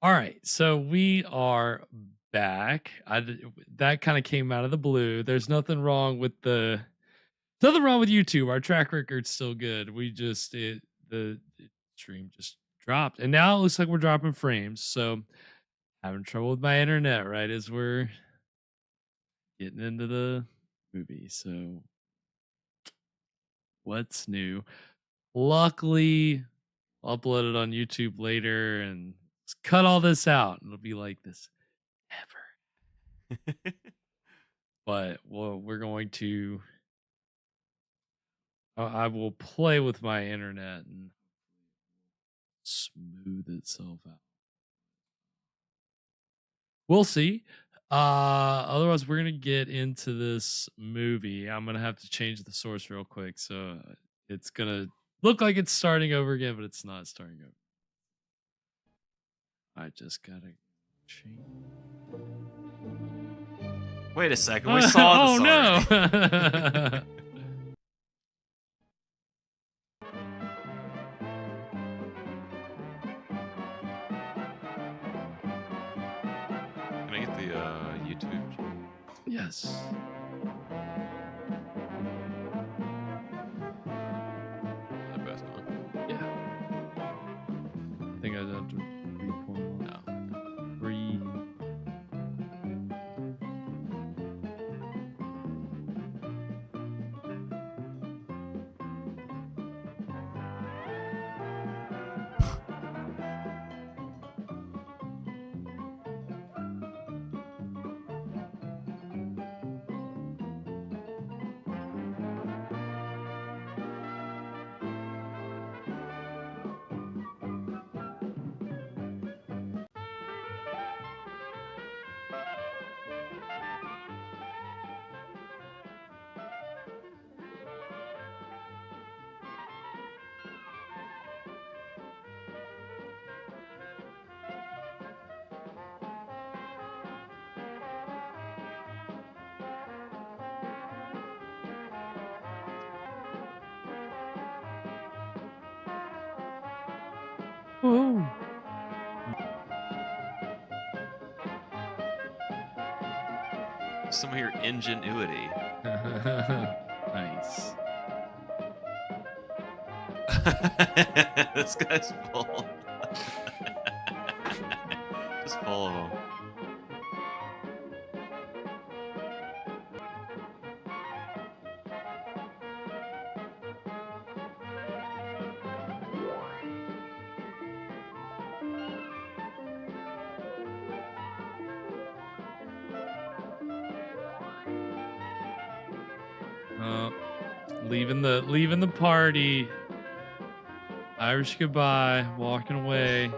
All right, so we are back. That kind of came out of the blue. There's nothing wrong with YouTube. Our track record's still good. The stream just dropped, and now it looks like we're dropping frames. So having trouble with my internet right as we're getting into the movie. So what's new? Luckily, I'll upload it on YouTube later and cut all this out. It'll be like this ever. But we're going to. I will play with my internet and smooth itself out. We'll see. Otherwise, we're gonna get into this movie. I'm gonna have to change the source real quick, so it's gonna look like it's starting over again, but it's not starting over. I just gotta change. Wait a second, we saw this already. No. Can I get the YouTube? Yes. The best one. Yeah. I think I'd have to re-pull No. Free. Whoa. Some of your ingenuity. Nice. This guy's full. Just full of them. Leaving the party. Irish goodbye, walking away.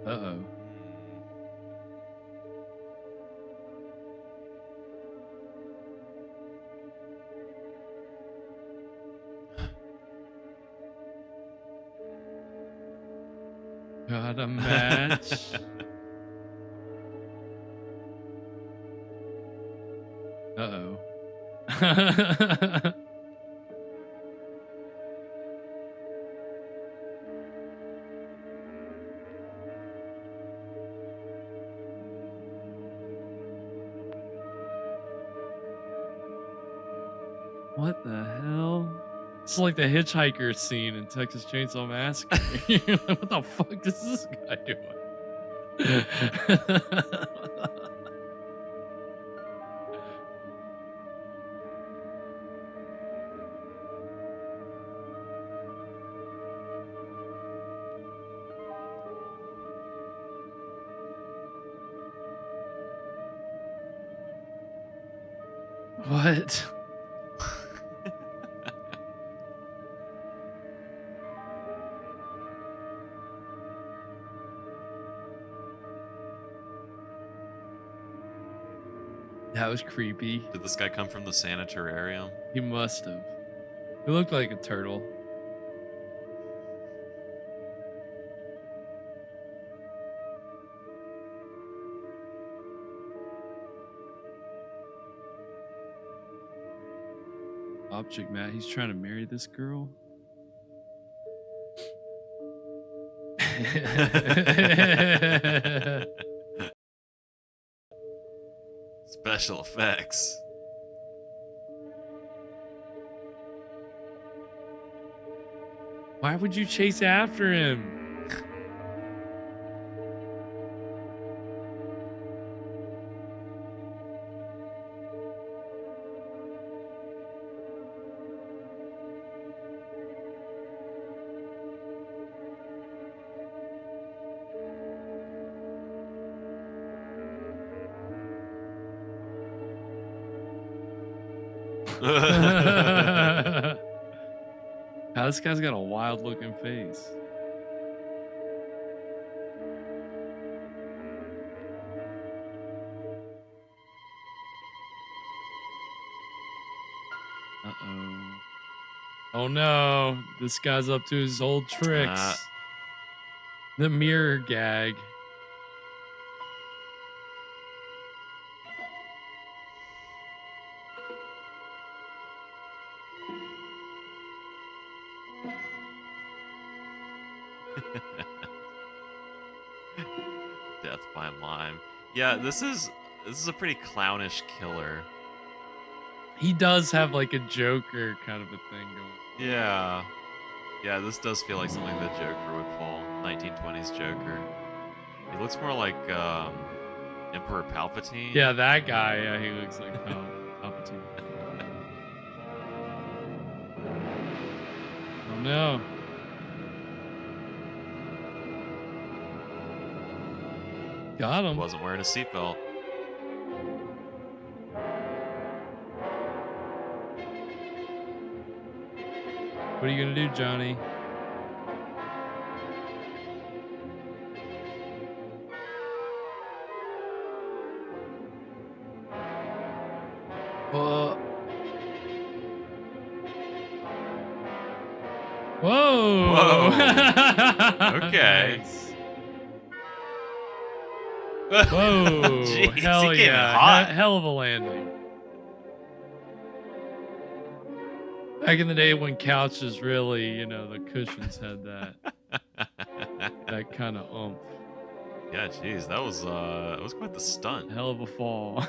Uh-oh. Got a match. Uh-oh. What the hell? It's like the hitchhiker scene in Texas Chainsaw Massacre. What the fuck is this guy doing? What? That was creepy. Did this guy come from the sanitarium? He must have. He looked like a turtle. Object Matt, he's trying to marry this girl. Special effects. Why would you chase after him? Now, this guy's got a wild looking face. Uh-oh. Oh no, this guy's up to his old tricks. The mirror gag. Death by mime. Yeah, this is a pretty clownish killer. He does have like a Joker kind of a thing going. Yeah. Yeah, this does feel like something that Joker would pull. 1920s Joker. He looks more like Emperor Palpatine. Yeah, that guy. Yeah, he looks like Palpatine. Oh no. Got him. Wasn't wearing a seatbelt. What are you gonna do, Johnny? Whoa. Whoa. Okay. Nice. Whoa. Jeez, Hell he came in yeah. hot. Hell of a landing. Back in the day when couches really, you know, the cushions had that kind of oomph. Yeah, jeez, that was quite the stunt. Hell of a fall.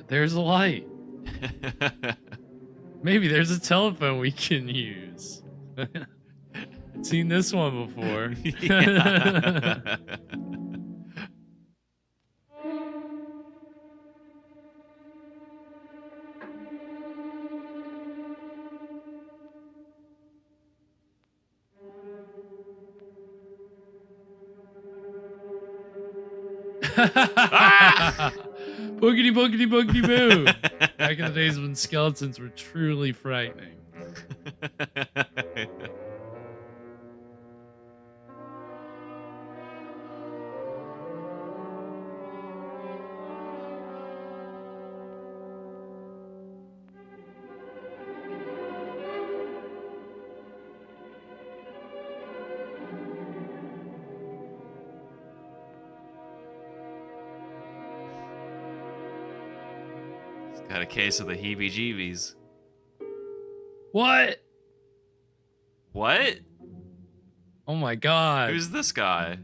There's a light. Maybe there's a telephone we can use. Seen this one before. Boogity boogity boogity boo. Back in the days when skeletons were truly frightening. Got a case of the heebie-jeebies. What? What? Oh my god. Who's this guy?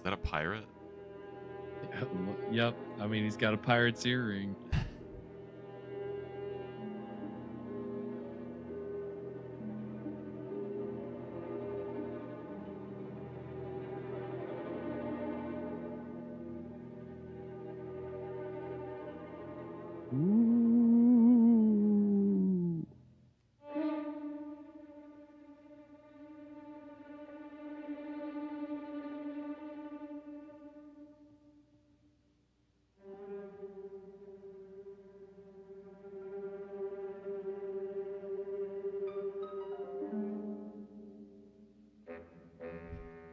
that a pirate? Yep. I mean, he's got a pirate's earring. Ooh.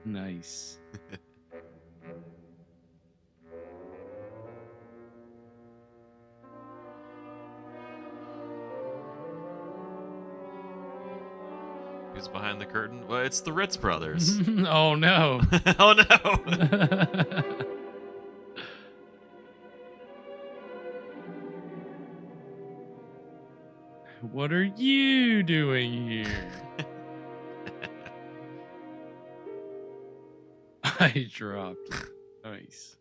Nice. Who's behind the curtain? Well, it's the Ritz brothers. Oh no. Oh no. What are you doing here? I dropped it. Nice.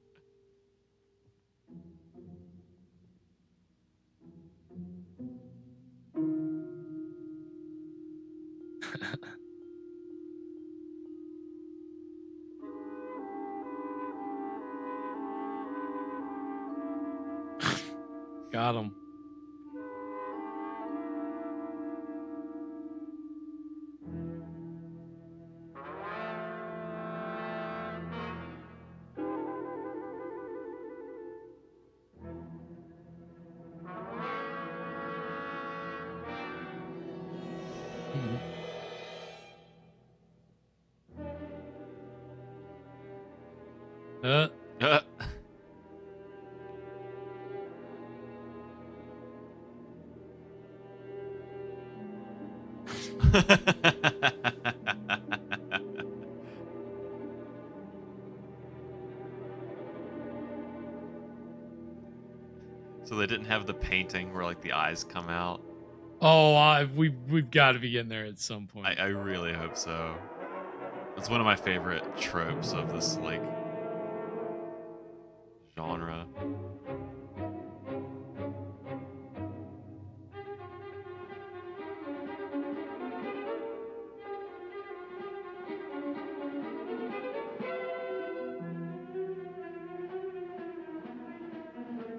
Got him. Uh. So they didn't have the painting where like the eyes come out. Oh, we've got to be getting there at some point. I really hope so. It's one of my favorite tropes of this like genre.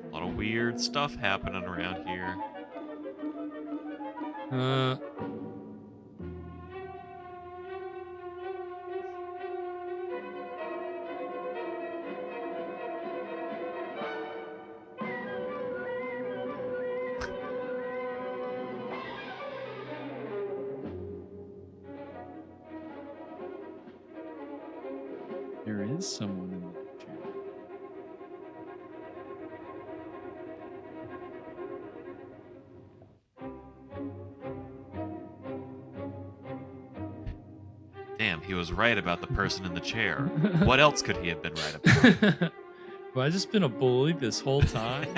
A lot of weird stuff happening around here. There is someone in that chair. Damn, he was right about the person in the chair. What else could he have been right about? Have I just been a bully this whole time?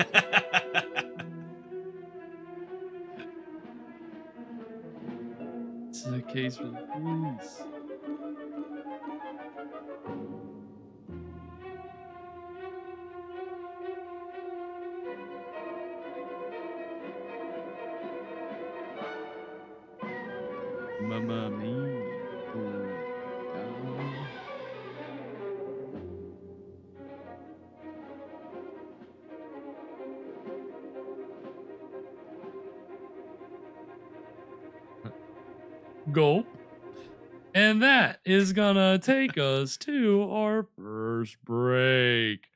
This is a case for the police. Mamma mia. Gulp. And that is gonna take us to our first break.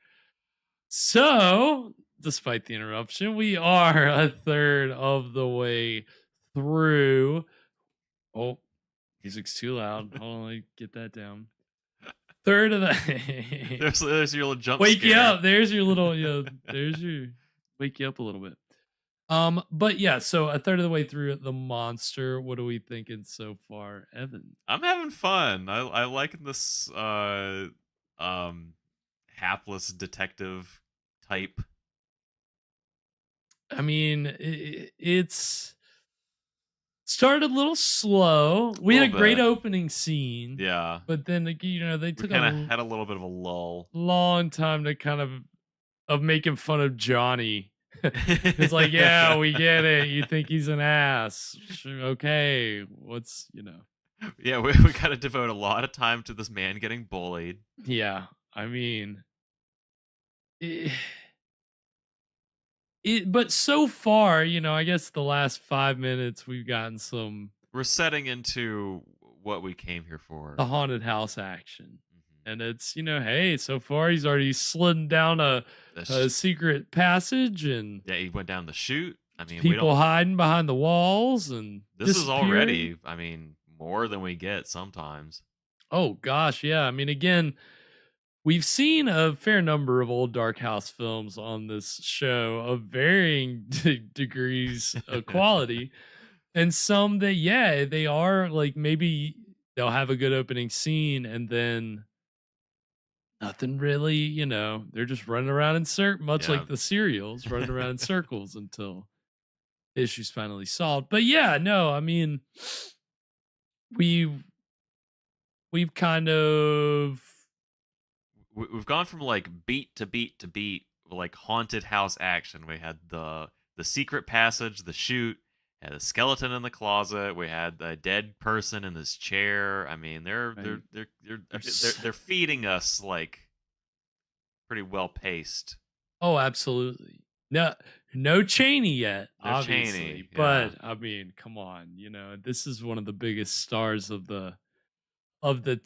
So, despite the interruption, we are a third of the way through. Oh, music's too loud. Hold on, let me get that down. Third of the. there's your little jump Wake scare. you up. There's your little. There's your. Wake you up a little bit. But yeah, so a third of the way through the monster. What are we thinking so far, Evan? I'm having fun. I like this hapless detective type. I mean, it's Started a little slow. A We had little a great bit. opening scene, Yeah. but then, like, they We took a kind of had a little bit of a lull. long time to kind of making fun of Johnny. It's like, "Yeah, we get it. You think he's an ass. Okay, Yeah, we got to devote a lot of time to this man getting bullied. Yeah, I mean, it but so far, I guess the last 5 minutes, we've gotten some We're setting into what we came here the for. haunted house action. Mhm. And it's, hey, so far he's already slidden down The a sh- secret passage, and yeah, he went down the chute. I there's mean, we don't. people hiding behind the walls and This is disappearing. already, I mean, more than we get sometimes. Oh gosh, yeah. I mean, again, we've seen a fair number of old Dark House films on this show of varying degrees of quality, and some that, yeah, they are like, maybe they'll have a good opening scene and then nothing really, they're just running around in much Yeah. like the serials, running around in circles until issues finally solved. But yeah, no, I mean, we've we've kind of We've gone from like beat to beat to beat, like haunted house action. We had the secret passage, the chute, had a skeleton in the closet. We had a dead person in this chair. I mean, right. they're feeding us like pretty well paced. Oh, absolutely. No Chaney yet, No obviously, Chaney, yeah. but I mean, come on, this is one of the biggest stars of the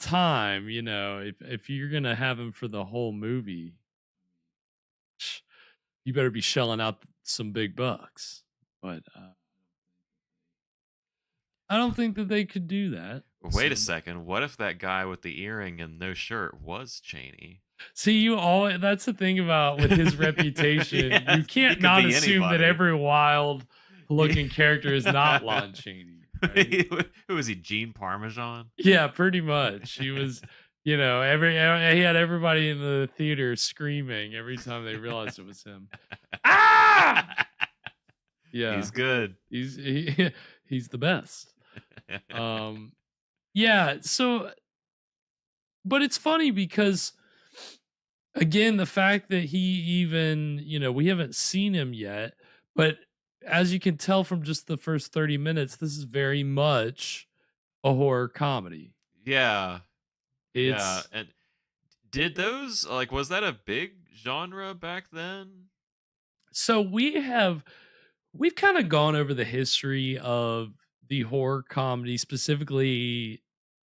time. If you're gonna have him for the whole movie, you better be shelling out some big bucks. But I don't think that they could do that. Wait a So, second. What if that guy with the earring and no shirt was Chaney? see, you always that's the thing about with his reputation. You Yes, he can't could not be assume that anybody. every wild He- looking character is not Lon Chaney, right? Who is he? Gene Parmesan? Yeah, pretty much. He was, he had everybody in the theater screaming every time they realized it was him. Ah! Yeah, He's good. he's the best. Um, yeah. So, but it's funny because, again, the fact that he even, we haven't seen him yet, but as you can tell from just the first 30 minutes, this is very much a horror comedy. Yeah, yeah. It's And did those like was that a big genre back then? so we've kind of gone over the history of the horror comedy, specifically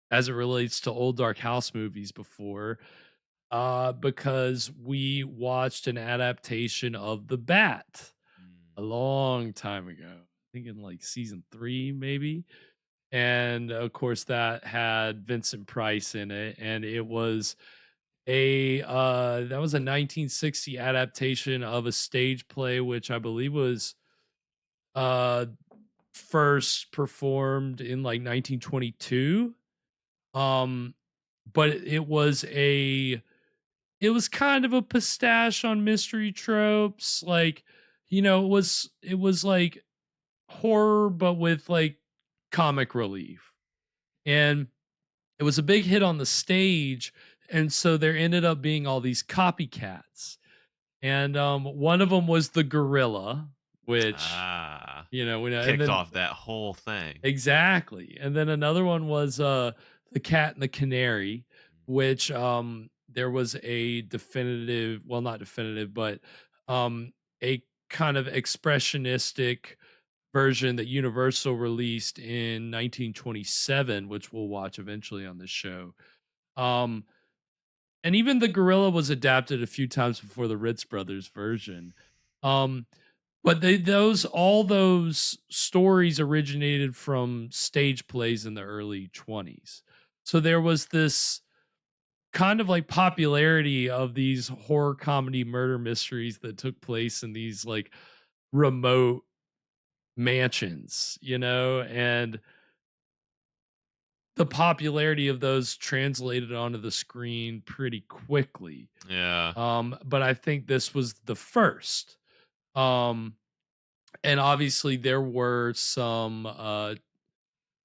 as it relates to old Dark House movies before, because we watched an adaptation of The Bat a Mm. long time ago. I think in like season 3, maybe. And of course, that had Vincent Price in it, and it was a 1960 adaptation of a stage play, which I believe was uh first performed in like 1922. um but it was kind of a pistache on mystery tropes, like, it was like horror but with like comic relief, and it was a big hit on the stage, and so there ended up being all these copycats, and one of them was the gorilla, which, Ah, we know, and kicked then off that whole thing. exactly. And then another one was the cat and the canary, which there was a definitive, well, not definitive, but a kind of expressionistic version that Universal released in 1927, which we'll watch eventually on this show. Um and even the gorilla was adapted a few times before the Ritz brothers version. Um but all those stories originated from stage plays in the early 20s. So there was this kind of like popularity of these horror comedy murder mysteries that took place in these like remote mansions, and the popularity of those translated onto the screen pretty quickly. Yeah. But I think this was the first. Um, and obviously there were some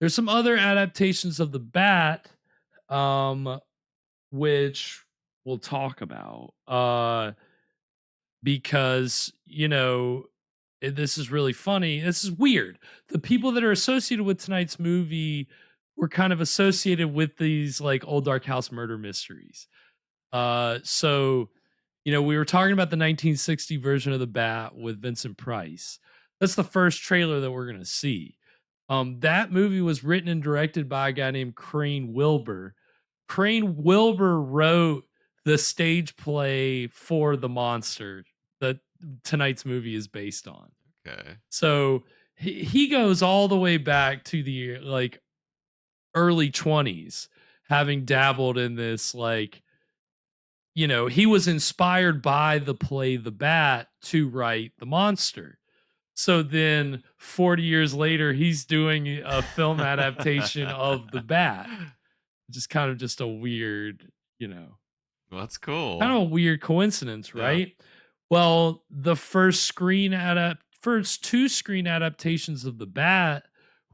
There's some other adaptations of the Bat, um, which we'll talk about. Because this is really funny. This is weird. The people that are associated with tonight's movie were kind of associated with these like old dark house murder mysteries. So we were talking about the 1960 version of the Bat with Vincent Price. That's the first trailer that we're gonna see. That movie was written and directed by a guy named Crane Wilbur. Crane Wilbur wrote the stage play for the monster that tonight's movie is based on. Okay. So he goes all the way back to the like early 20s, having dabbled in this he was inspired by the play The Bat to write The Monster. So then 40 years later, he's doing a film adaptation of The Bat. Just kind of just a weird, Well, that's kind cool. of a weird coincidence, Yeah. right? Well, the first two screen adaptations of The Bat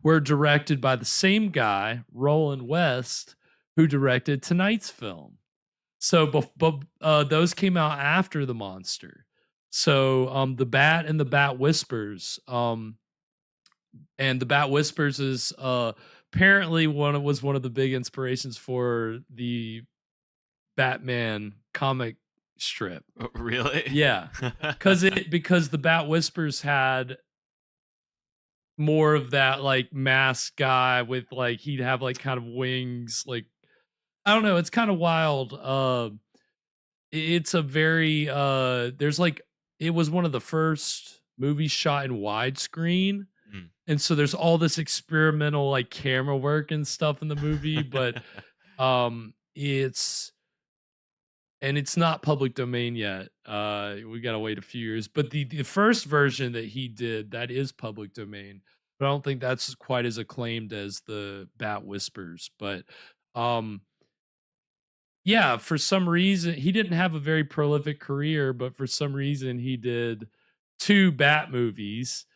were directed by the same guy, Roland West, who directed tonight's film. So, those came out after the monster. So, the Bat and the Bat Whispers, and the Bat Whispers is apparently one of the big inspirations for the Batman comic strip. Oh, really? Yeah, because the Bat Whispers had more of that like masked guy with like he'd have like kind of wings, like I don't know, it's kind of wild. It's a very there's like it was one of the first movies shot in widescreen. Mm. And so there's all this experimental like camera work and stuff in the movie, but it's not public domain yet. We gotta wait a few years. But the first version that he did, that is public domain. But I don't think that's quite as acclaimed as the Bat Whispers. But yeah, for some reason he didn't have a very prolific career, but for some reason he did two Bat movies,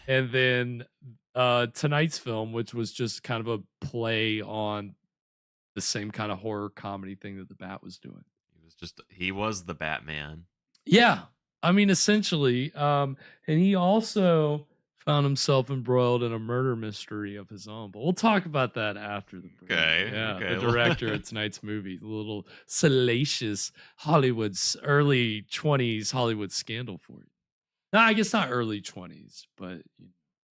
and then tonight's film, which was just kind of a play on the same kind of horror comedy thing that the Bat was doing. He was the Batman. Yeah, I mean, essentially, and he also found himself embroiled in a murder mystery of his own. But we'll talk about that after the break. Okay. Yeah, Okay. the director of tonight's movie, the little salacious Hollywood's early 20s Hollywood scandal for you. No, I guess not early 20s, but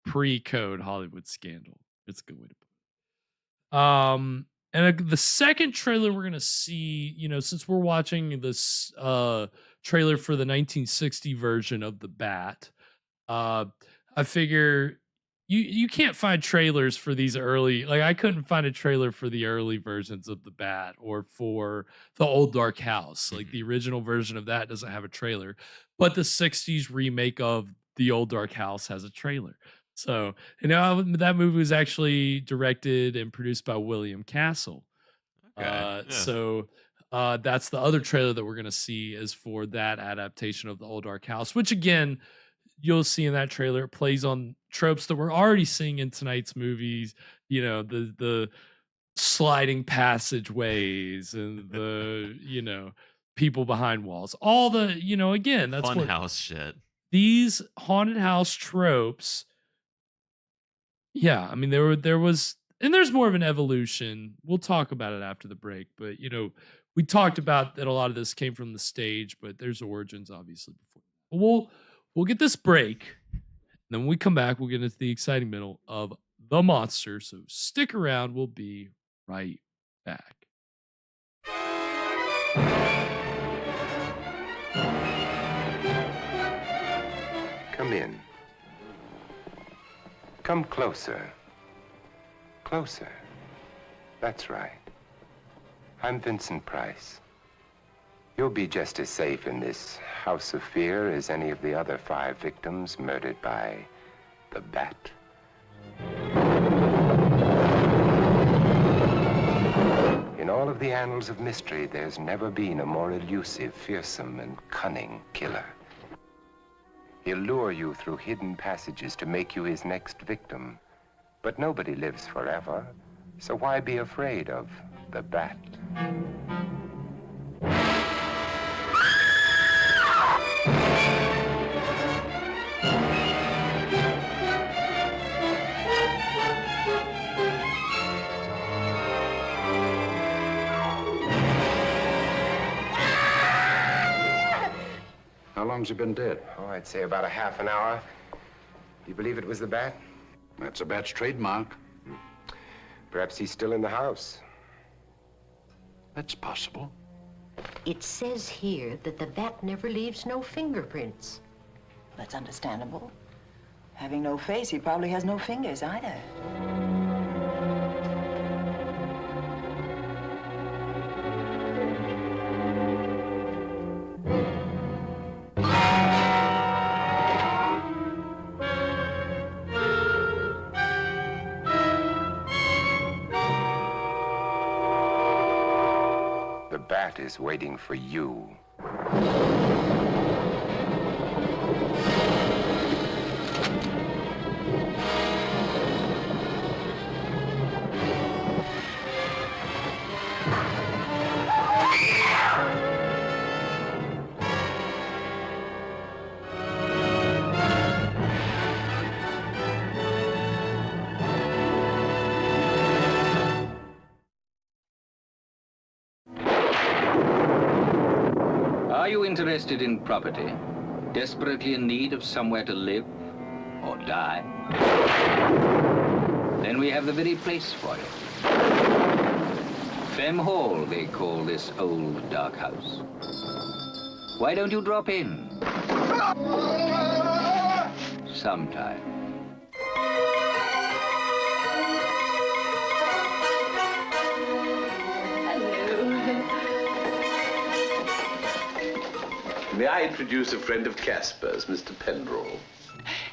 pre-code Hollywood scandal. It's a good way to put it. And the second trailer we're gonna see, since we're watching this trailer for the 1960 version of the Bat, I figure you can't find trailers for these early. Like I couldn't find a trailer for the early versions of the Bat or for the Old Dark House. Like the original version of that doesn't have a trailer, but the 60s remake of the Old Dark House has a trailer. So, that movie was actually directed and produced by William Castle. Okay. Yeah. So that's the other trailer that we're going to see is for that adaptation of the Old Dark House, which again, you'll see in that trailer, it plays on tropes that we're already seeing in tonight's movies. The sliding passageways and the people behind walls. All the again, that's fun what house shit. These haunted house tropes. Yeah, I mean there was, and there's more of an evolution. We'll talk about it after the break, but we talked about that a lot of this came from the stage, but there's origins obviously before. But we'll get this break, and then when we come back, we'll get into the exciting middle of The Monster. So stick around, we'll be right back. Come in. Come closer. Closer. That's right. I'm Vincent Price. You'll be just as safe in this house of fear as any of the other 5 victims murdered by the Bat. In all of the annals of mystery, there's never been a more elusive, fearsome, and cunning killer. He'll lure you through hidden passages to make you his next victim. But nobody lives forever, so why be afraid of the bat? How long's he been dead? Oh, I'd say about a half an hour. You believe it was the bat? That's a bat's trademark. Perhaps he's still in the house. That's possible. It says here that the bat never leaves no fingerprints. That's understandable. Having no face, he probably has no fingers either. The bat is waiting for you. Are you interested in property? Desperately in need of somewhere to live or die? Then we have the very place for you. Femme Hall, they call this old dark house. Why don't you drop in? Sometime. May I introduce a friend of Casper's, Mr. Pendrell?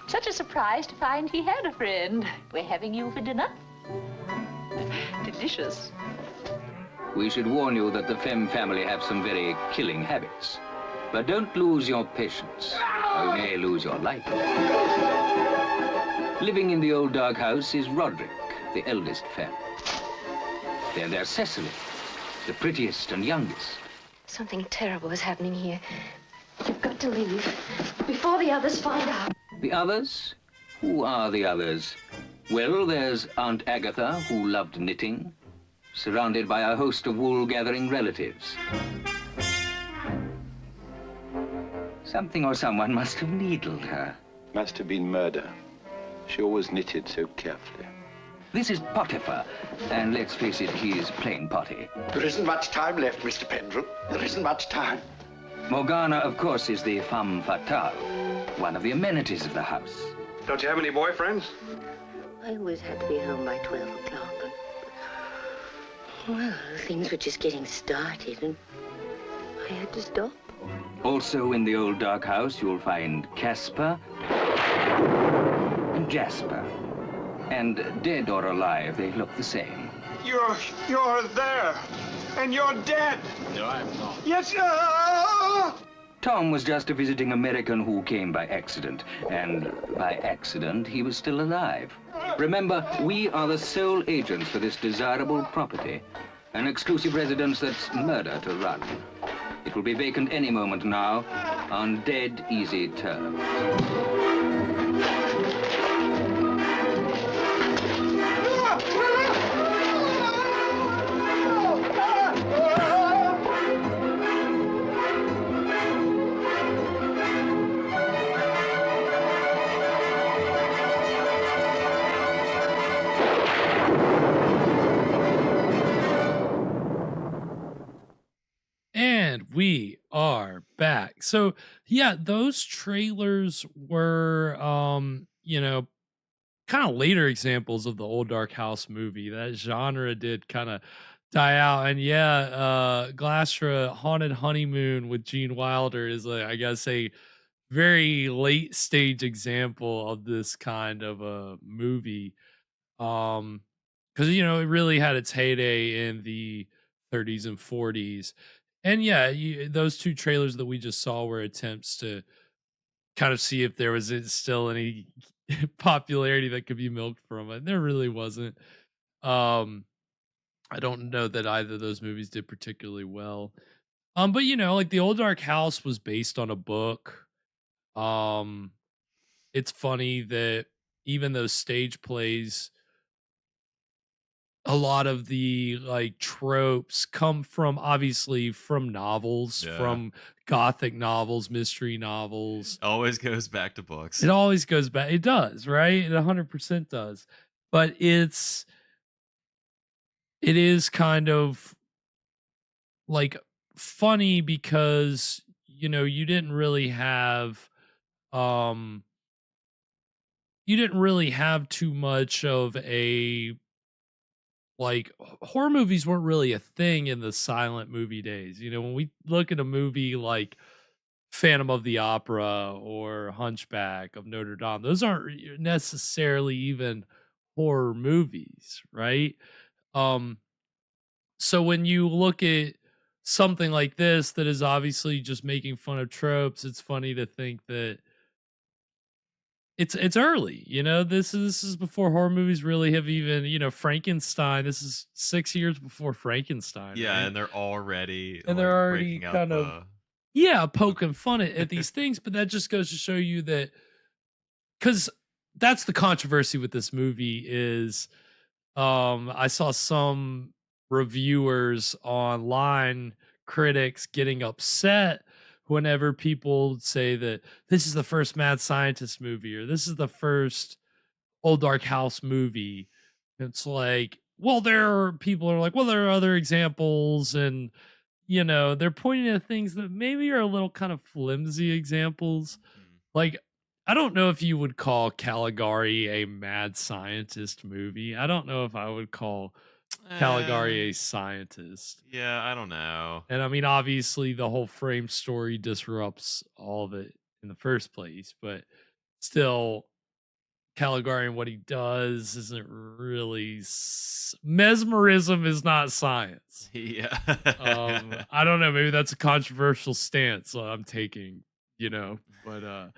Such a surprise to find he had a friend. We're having you for dinner. Delicious. We should warn you that the Femme family have some very killing habits. But don't lose your patience, or you may lose your life. Living in the old dark house is Roderick, the eldest Femme. Then there's Cecily, the prettiest and youngest. Something terrible is happening here. You've got to leave before the others find out. The others? Who are the others? Well, there's Aunt Agatha, who loved knitting, surrounded by a host of wool-gathering relatives. Something or someone must have needled her. Must have been murder. She always knitted so carefully. This is Potiphar, and let's face it, he is plain potty. There isn't much time left, Mr. Pendrell. There isn't much time. Morgana, of course, is the femme fatale, one of the amenities of the house. Don't you have any boyfriends? I always had to be home by 12 o'clock. Well, things were just getting started, and I had to stop. Also in the old dark house, you'll find Casper and Jasper. And dead or alive, they look the same. You're there, and you're dead. No, I'm not. Yes, Tom was just a visiting American who came by accident, and by accident, he was still alive. Remember, we are the sole agents for this desirable property, an exclusive residence that's murder to run. It will be vacant any moment now, on dead easy terms. And we are back. So yeah, those trailers were kind of later examples of the old dark house movie. That genre did kind of die out. And yeah, Glassra Haunted Honeymoon with Gene Wilder is I gotta say very late stage example of this kind of a movie. Because it really had its heyday in the 30s and 40s. And yeah, those two trailers that we just saw were attempts to kind of see if there was still any popularity that could be milked from it. There really wasn't. Um, I don't know that either of those movies did particularly well. But like the Old Dark House was based on a book. Um, it's funny that even those stage plays, a lot of the like tropes come from obviously from novels, Yeah. from gothic novels, mystery novels. Always goes back to It books. always goes back. It does, right? It 100% does. But it is kind of like funny because you didn't really have um too much of a like horror movies weren't really a thing in the silent movie days. When we look at a movie like Phantom of the Opera or Hunchback of Notre Dame, those aren't necessarily even horror movies, right? Um so when you look at something like this that is obviously just making fun of tropes, it's funny to think that it's early. This is before horror movies really have even, Frankenstein. This is 6 years before Frankenstein, Yeah, right? and they're already And like they're already breaking out kind of, the yeah, poking fun at these things, but that just goes to show you that, because that's the controversy with this movie is, I saw some reviewers online, critics getting upset whenever people say that this is the first Mad Scientist movie or this is the first Old Dark House movie. It's like, well, people are like, well, there are other examples, and they're pointing at things that maybe are a little kind of flimsy examples. Like, I don't know if you would call Caligari a mad scientist movie. I don't know if I would call Caligari a scientist. yeah, I don't know. And I mean, obviously, the whole frame story disrupts all of it in the first place, but still, Caligari and what he does isn't really mesmerism is not science. Yeah. I don't know, maybe that's a controversial stance I'm taking, but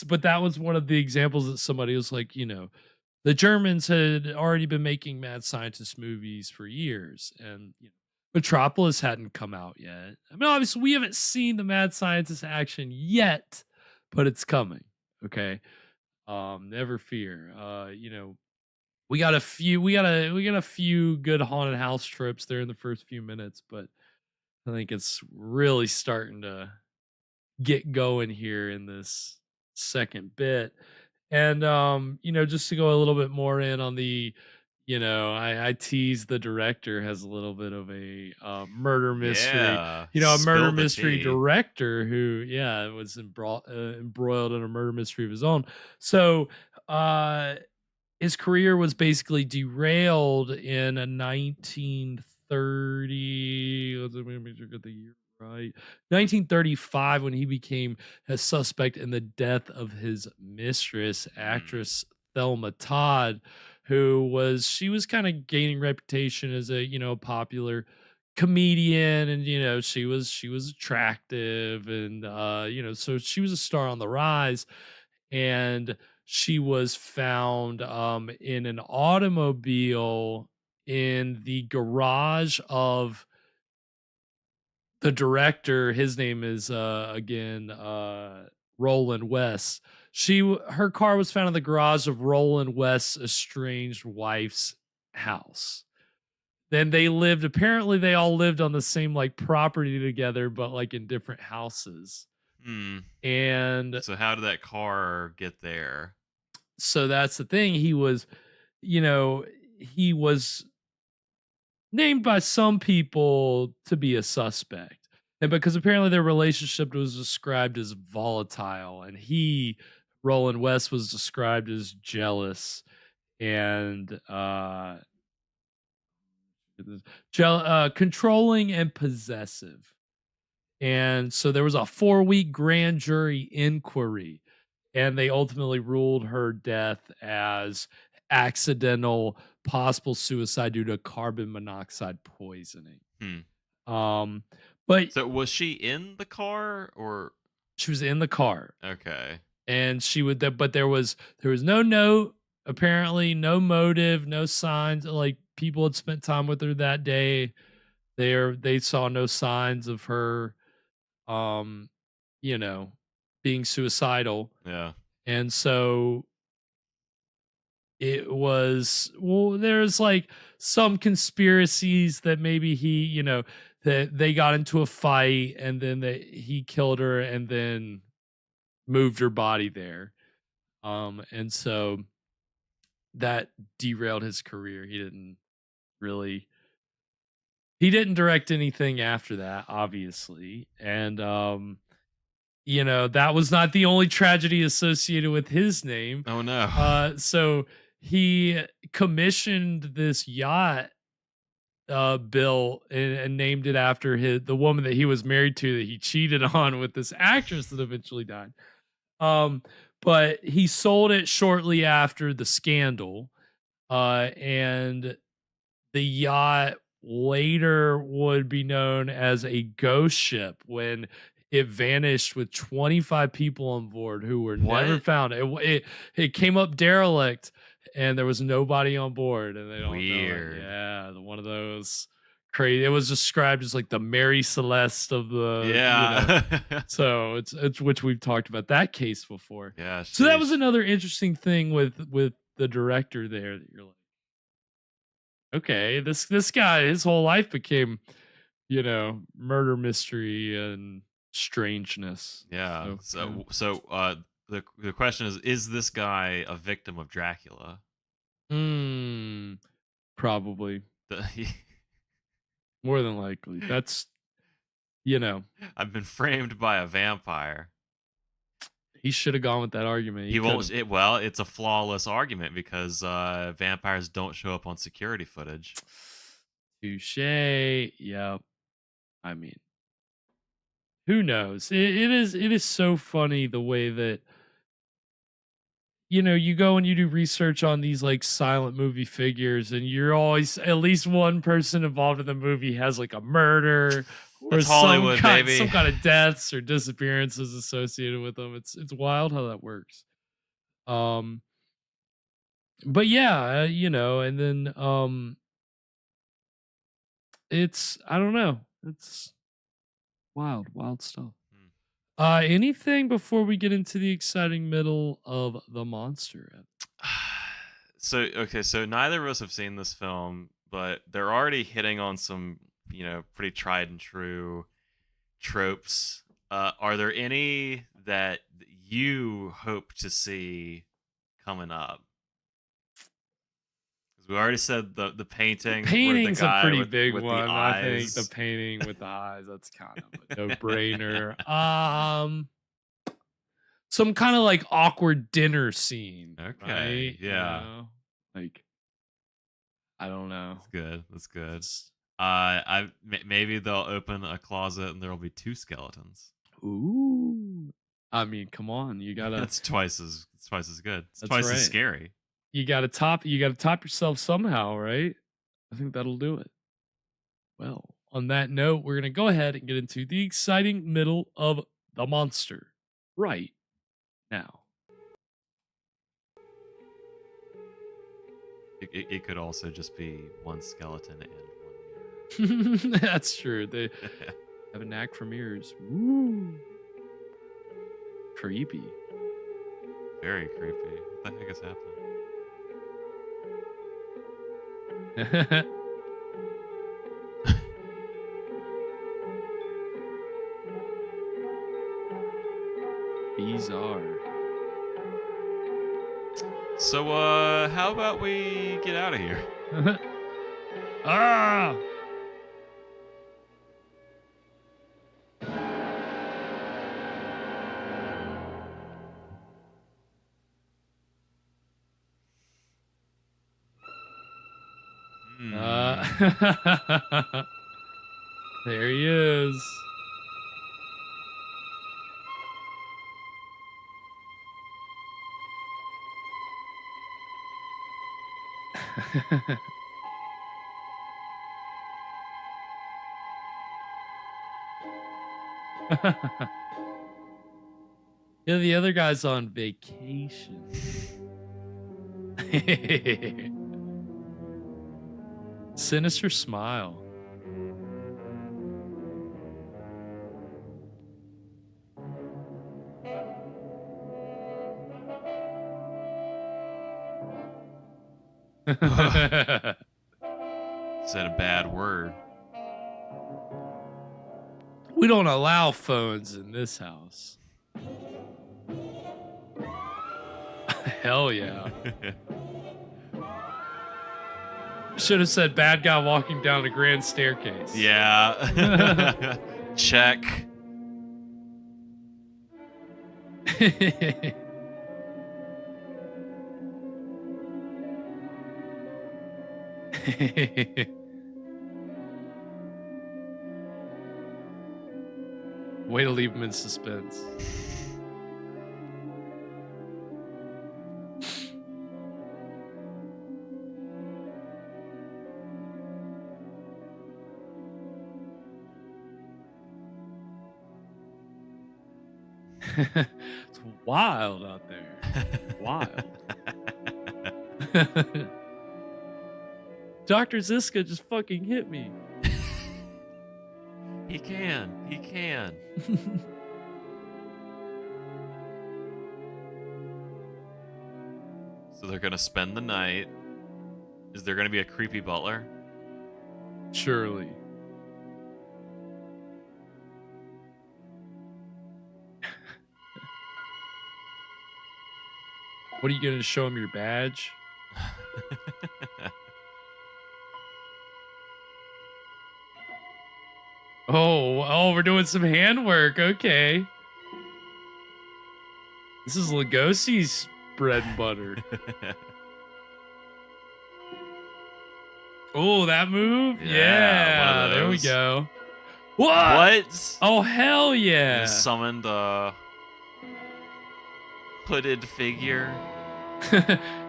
but that was one of the examples that somebody was like, the Germans had already been making mad scientist movies for years, and Metropolis hadn't come out yet. I mean, obviously we haven't seen the mad scientist action yet, but it's coming. Okay. Never fear. We got a few good haunted house tropes there in the first few minutes, but I think it's really starting to get going here in this second bit. And just to go a little bit more in on the, I tease the director has a little bit of a murder mystery, Yeah. a murder Spill the mystery tea. director who, yeah, was embroiled in a murder mystery of his own. So his career was basically derailed in a 1930. Let's make sure I get the year right. 1935, when he became a suspect in the death of his mistress, actress Thelma Todd, she was kind of gaining reputation as a popular comedian, and she was attractive, and so she was a star on the rise, and she was found in an automobile in the garage of the director. His name is again Roland West. Her car was found in the garage of Roland West's estranged wife's house. Then apparently they all lived on the same like property together, but like in different houses. And so how did that car get there? So that's the thing. He was named by some people to be a suspect. And because apparently their relationship was described as volatile, and Roland West, was described as jealous and controlling and possessive. And so there was a 4-week grand jury inquiry, and they ultimately ruled her death as accidental possible suicide due to carbon monoxide poisoning. But so was she in the car, or she was in the car? Okay. and she would but there was no note, apparently no motive, no signs. Like, people had spent time with her that day. They saw no signs of her, um you know, being suicidal. Yeah. And so it was, well, there's like some conspiracies that maybe he, that they got into a fight, and then he killed her and then moved her body there. And so that derailed his career. Really he didn't direct anything after that, obviously. And that was not the only tragedy associated with his name. Oh no. So he commissioned this yacht built, and named it after the woman that he was married to, that he cheated on with this actress that eventually died. But he sold it shortly after the scandal, and the yacht later would be known as a ghost ship when it vanished with 25 people on board who were never What? found. It came up derelict, and there was nobody on board, and they don't know. Weird. Yeah, one of those crazy. It was described as like the Mary Celeste of the, Yeah. So it's which we've talked about that case before. Yeah. So that sheesh. was another interesting thing with the director there, that you're like, okay, this guy, his whole life became, murder mystery and strangeness. Yeah. So, The question is this guy a victim of Dracula? probably, The- more than likely. That's, I've been framed by a vampire. he should have gone with that argument. He won't. Well, it's a flawless argument because vampires don't show up on security footage. Touche. Yep. I mean, who knows? It is so funny the way that, you go and you do research on these like silent movie figures, and you're always, at least one person involved in the movie has like a murder or That's Hollywood, baby. some kind of deaths or disappearances associated with them. It's wild how that works. But yeah, and then it's, I don't know. It's wild stuff. Anything before we get into the exciting middle of the monster? So neither of us have seen this film, but they're already hitting on some, pretty tried and true tropes. Are there any that you hope to see coming up? Because we already said the painting. Painting's the guy a pretty with, big with one. The I think eyes. the painting with the eyes, that's kind of a no-brainer. Some kind of like awkward dinner scene. Okay, right? yeah. Like, I don't know. That's good. Maybe they'll open a closet and there'll be two skeletons. Ooh. I mean, come on, you gotta. That's twice as good. It's That's twice right. as scary. You gotta top yourself somehow, right? I think that'll do it. Well, on that note, we're gonna go ahead and get into the exciting middle of the monster right now. It could also just be one skeleton and one mirror. That's true. They have a knack for mirrors. Woo. Creepy. Very creepy. What the heck is happening? Bizarre. So, how about we get out of here? Ah! There he is. Yeah, the other guy's on vacation. Sinister smile. Said a bad word. We don't allow phones in this house. Hell yeah. Should have said bad guy walking down the grand staircase. Yeah. Check. Way to leave him in suspense. It's wild out there. Wild. Dr. Ziska just fucking hit me. He can. He can. So they're gonna spend the night. Is there gonna be a creepy butler? Surely. What are you gonna show him your badge? Oh, we're doing some handwork. Okay. This is Lugosi's bread and butter. Oh, that move? Yeah, there we go. What? Oh, hell yeah. You summoned a hooded figure.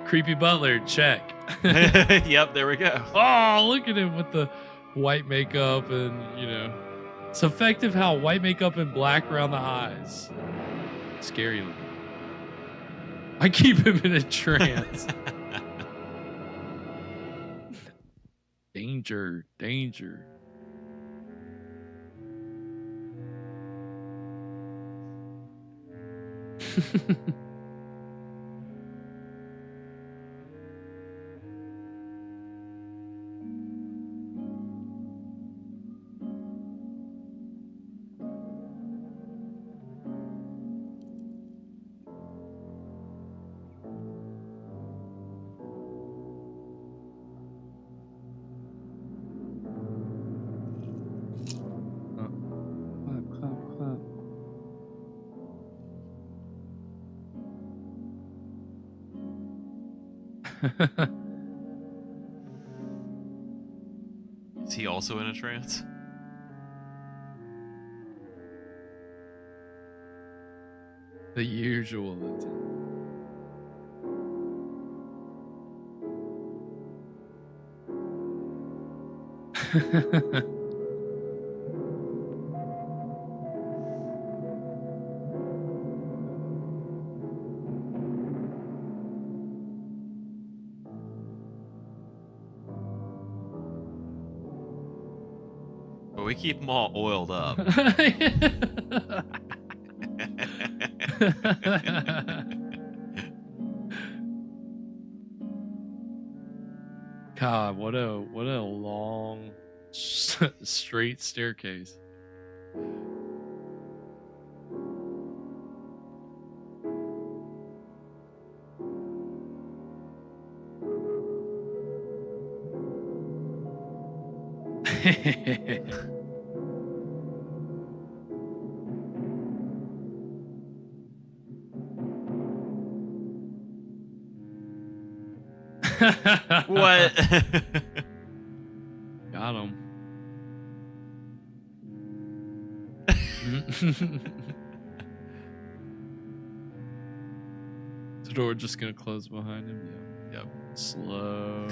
Creepy butler, check. Yep, there we go. Oh, look at him with the white makeup and, you know. It's effective how white makeup and black around the eyes. Scary looking. I keep him in a trance. Danger, danger. Is he also in a trance? The usual. But we keep them all oiled up. God, what a long straight staircase. What? Got him. Is the door just gonna close behind him? Yeah. Yep. Slow.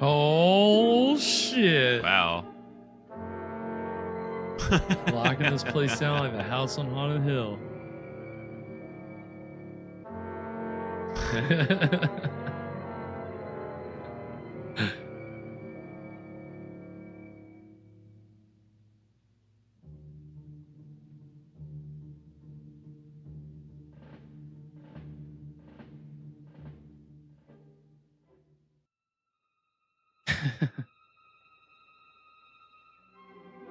Oh shit! Wow. Locking this place down like the house on Haunted Hill.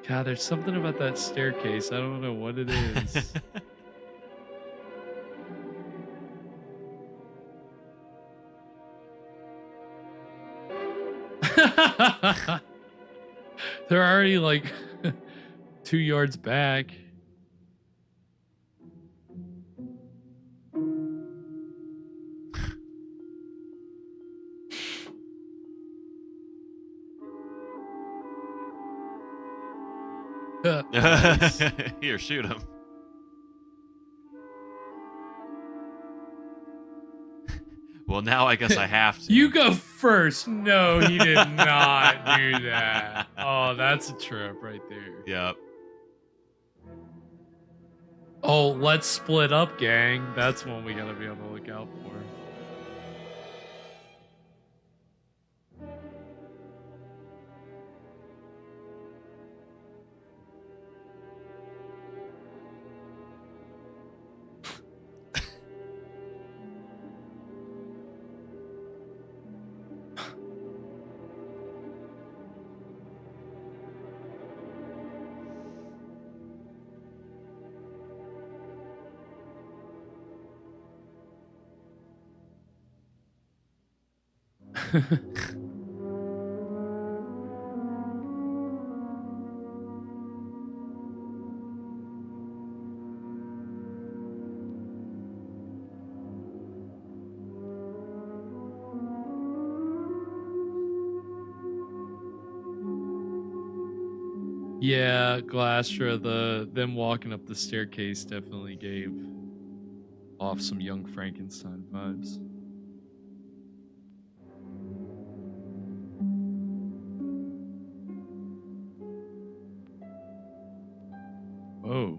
God, there's something about that staircase. I don't know what it is. They're already like 2 yards back. Nice. Here, shoot him. Well, now I guess I have to. You go first. No, he did not do that. Oh, that's a trip right there. Yep. Oh, let's split up, gang. That's one we gotta be on the lookout for. Yeah, Glastra, them walking up the staircase definitely gave off some young Frankenstein vibes. Whoa.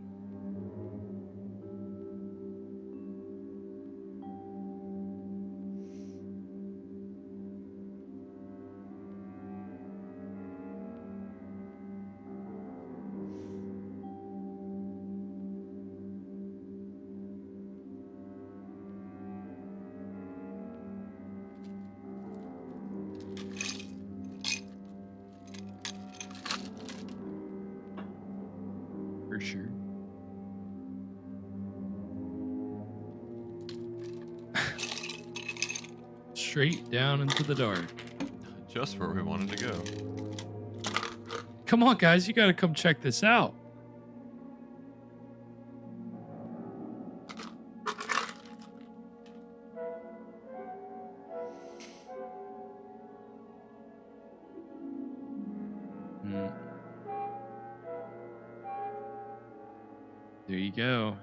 For sure. Straight down into the dark. Just where we wanted to go. Come on, guys, you gotta come check this out. There you go.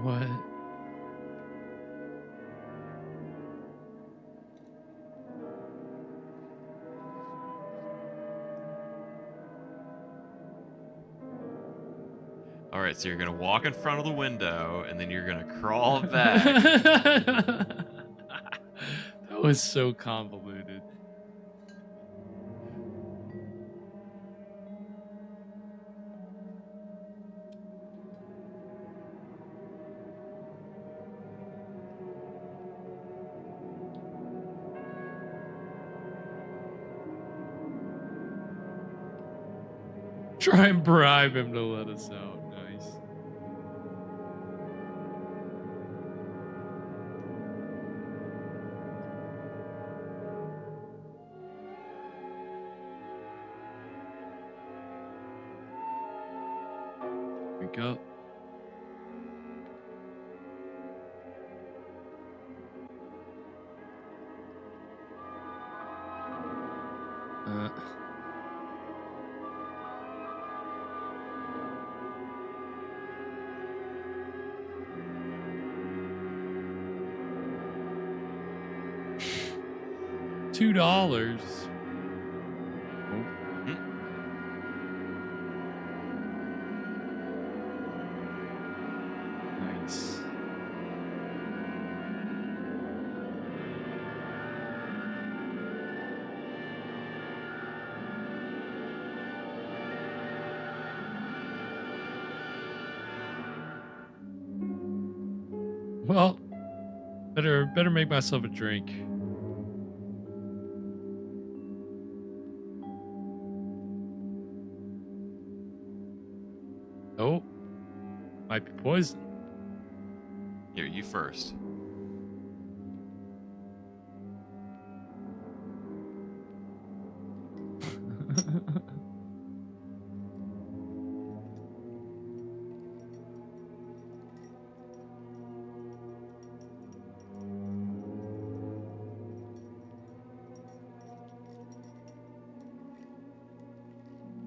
What? All right, so you're gonna walk in front of the window, and then you're gonna crawl back. That was so convoluted. Try and bribe him to let us out. Nice. Drink up. $2. Nice. Well, better make myself a drink. Oh, might be poison. Here, you first.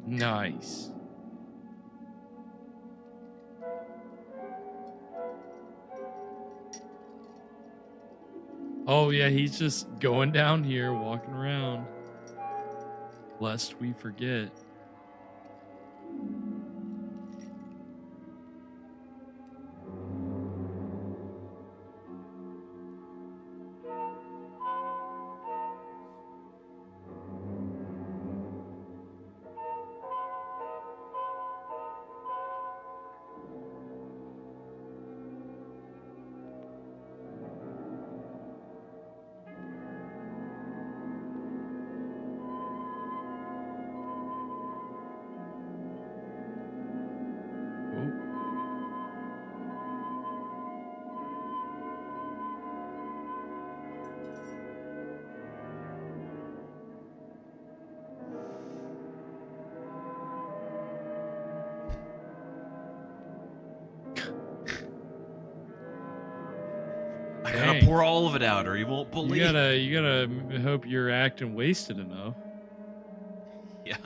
Nice. Oh yeah, he's just going down here, walking around. Lest we forget. I gotta pour all of it out, or you won't believe. You gotta hope you're acting wasted enough. Yeah.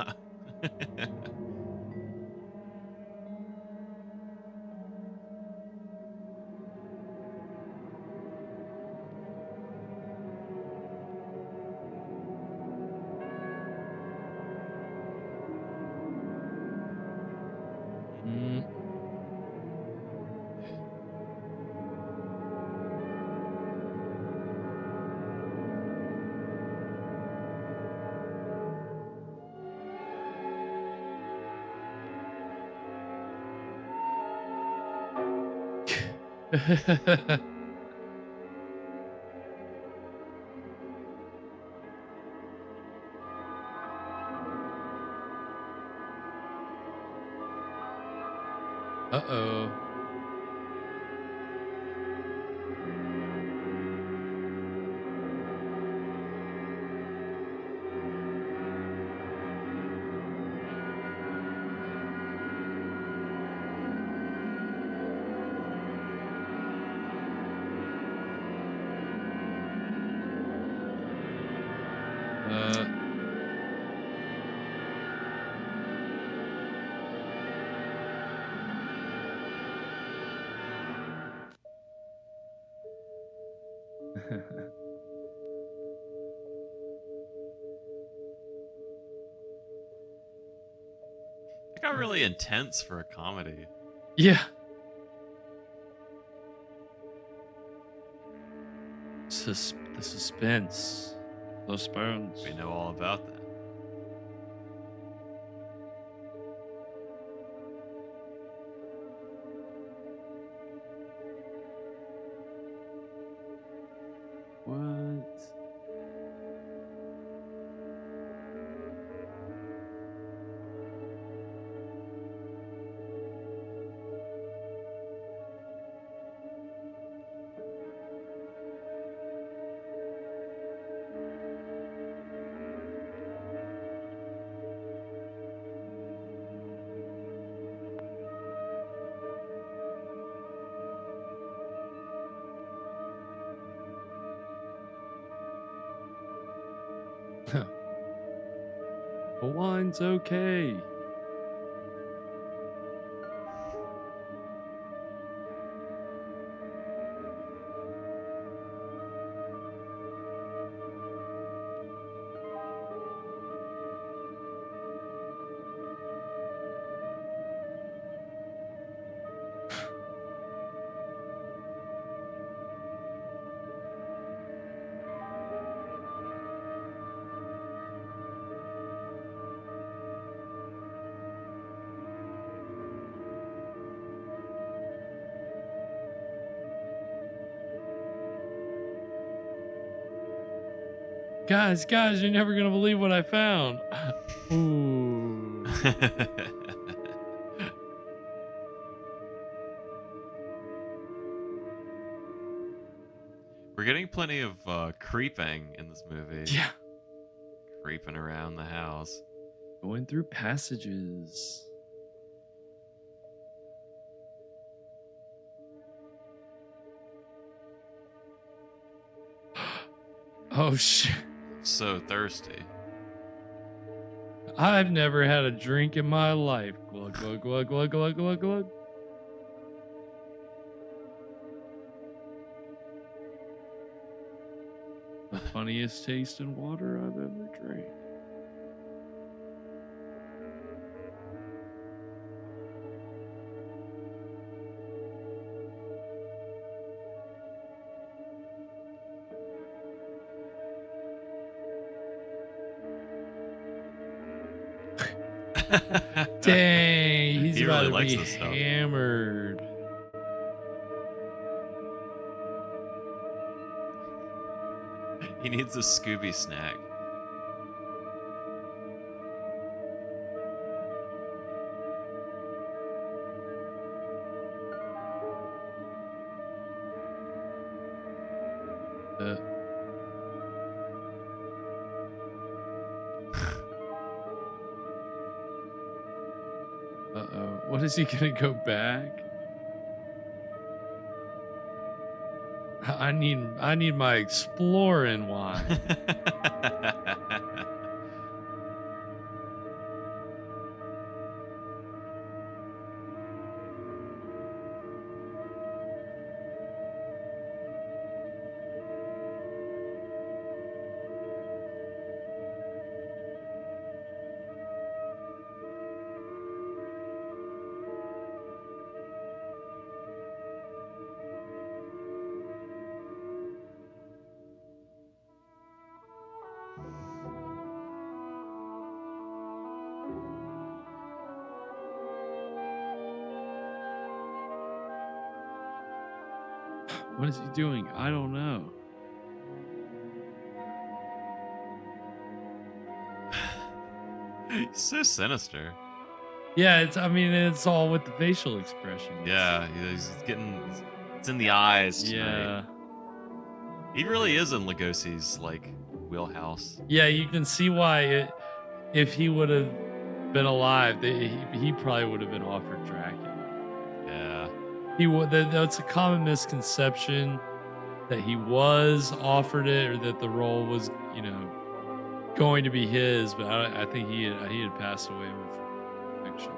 Uh-oh. It got really intense for a comedy. Yeah. The suspense. Those spoons. We know all about that. What? The wine's okay. Guys, you're never gonna believe what I found. Ooh. We're getting plenty of creeping in this movie. Yeah. Creeping around the house. Going through passages. Oh shit. So thirsty. I've never had a drink in my life. Glug, glug, glug, glug, glug, glug, glug. The funniest taste in water I've ever drank. Dang, he's He about really to likes be this stuff. hammered. He needs a Scooby snack. Uh-oh. What is he gonna go back? I need my exploring wine. What is he doing? I don't know. He's so sinister. Yeah, it's all with the facial expressions. Yeah, he's getting. It's in the eyes tonight. Yeah. He really is in Lugosi's wheelhouse. Yeah, you can see why if he would have been alive, he probably would have been offered Dracula. Yeah. He would. That's a common misconception that he was offered it or that the role was, going to be his. But I think he had passed away before fiction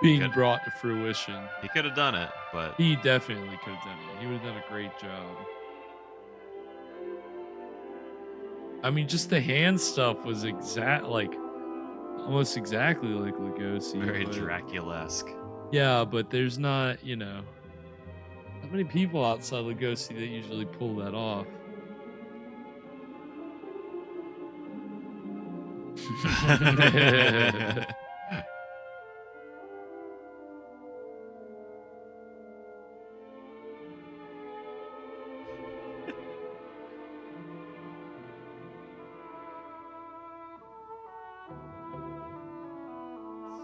being brought to fruition. He could have done it, but he definitely could have done it. He would have done a great job. I mean, just the hand stuff was almost exactly like Lugosi. Very Dracula-esque. Yeah, but there's not, not many people outside Lugosi that usually pull that off.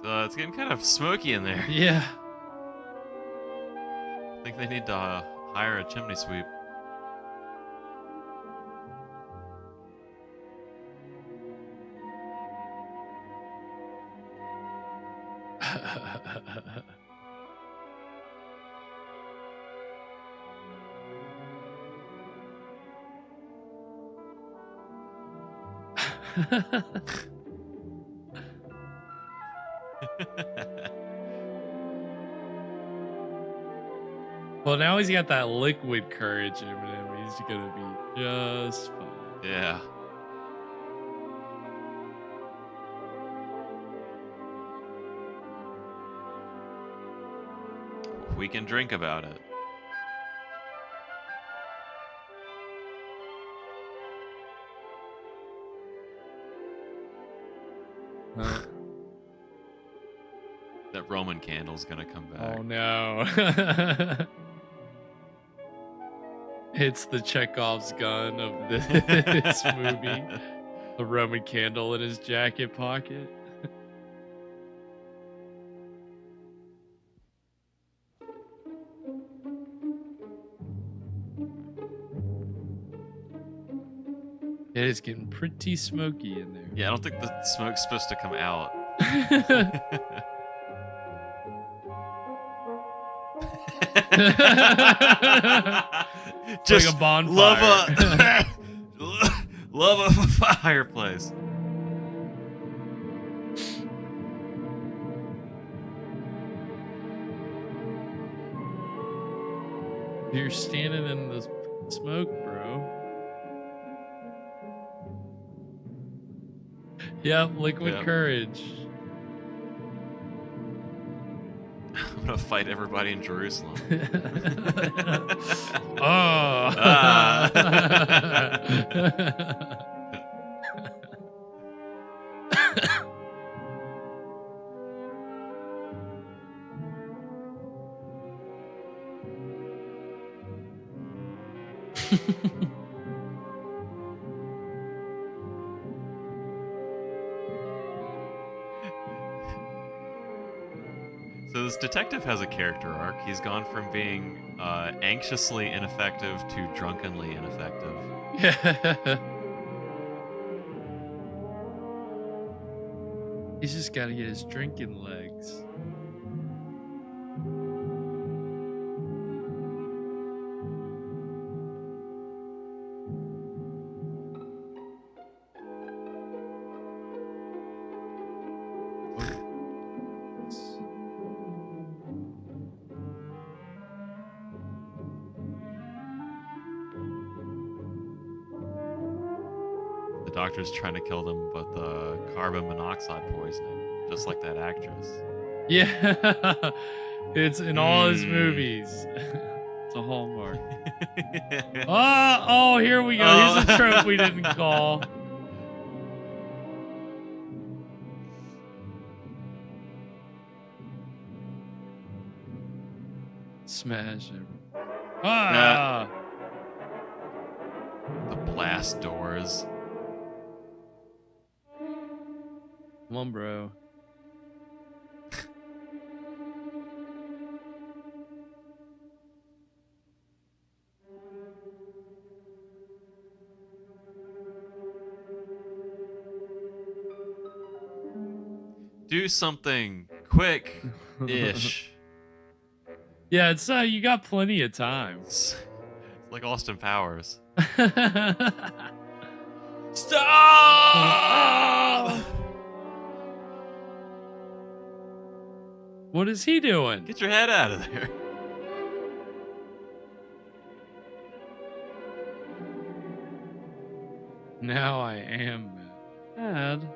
So it's getting kind of smoky in there. Yeah. I think they need to hire a chimney sweep. Well, now he's got that liquid courage in him. He's gonna be just fine. Yeah. We can drink about it. That Roman candle's gonna come back. Oh no. It's the Chekhov's gun of this movie. A Roman candle in his jacket pocket. It is getting pretty smoky in there. Yeah, I don't think the smoke's supposed to come out. Just like a bonfire. Love a fireplace. You're standing in the smoke, bro. Yep, liquid courage. I'm gonna fight everybody in Jerusalem. Oh. So this detective has a character arc. He's gone from being anxiously ineffective to drunkenly ineffective. He's just got to get his drinking legs. The doctor's trying to kill them with carbon monoxide poisoning, just like that actress. Yeah, it's in all his movies. It's a hallmark. Oh, here we go. Here's a trope we didn't call. Smash him. Ah! The blast doors. Come on, bro. Do something quick-ish. Yeah, it's you got plenty of time. It's like Austin Powers. Stop! What is he doing? Get your head out of there. Now I am mad.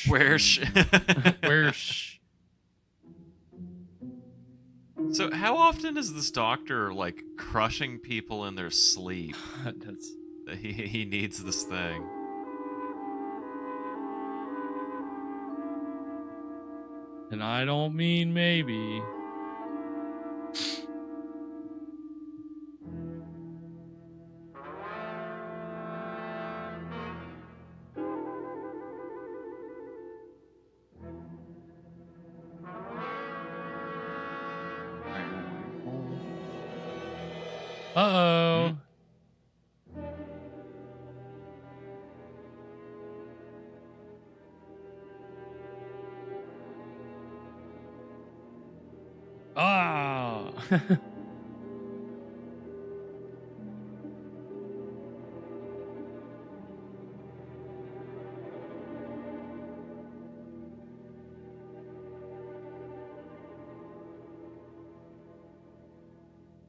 Where's So how often is this doctor like crushing people in their sleep? That's... He needs this thing. And I don't mean maybe. Uh-oh. Ah.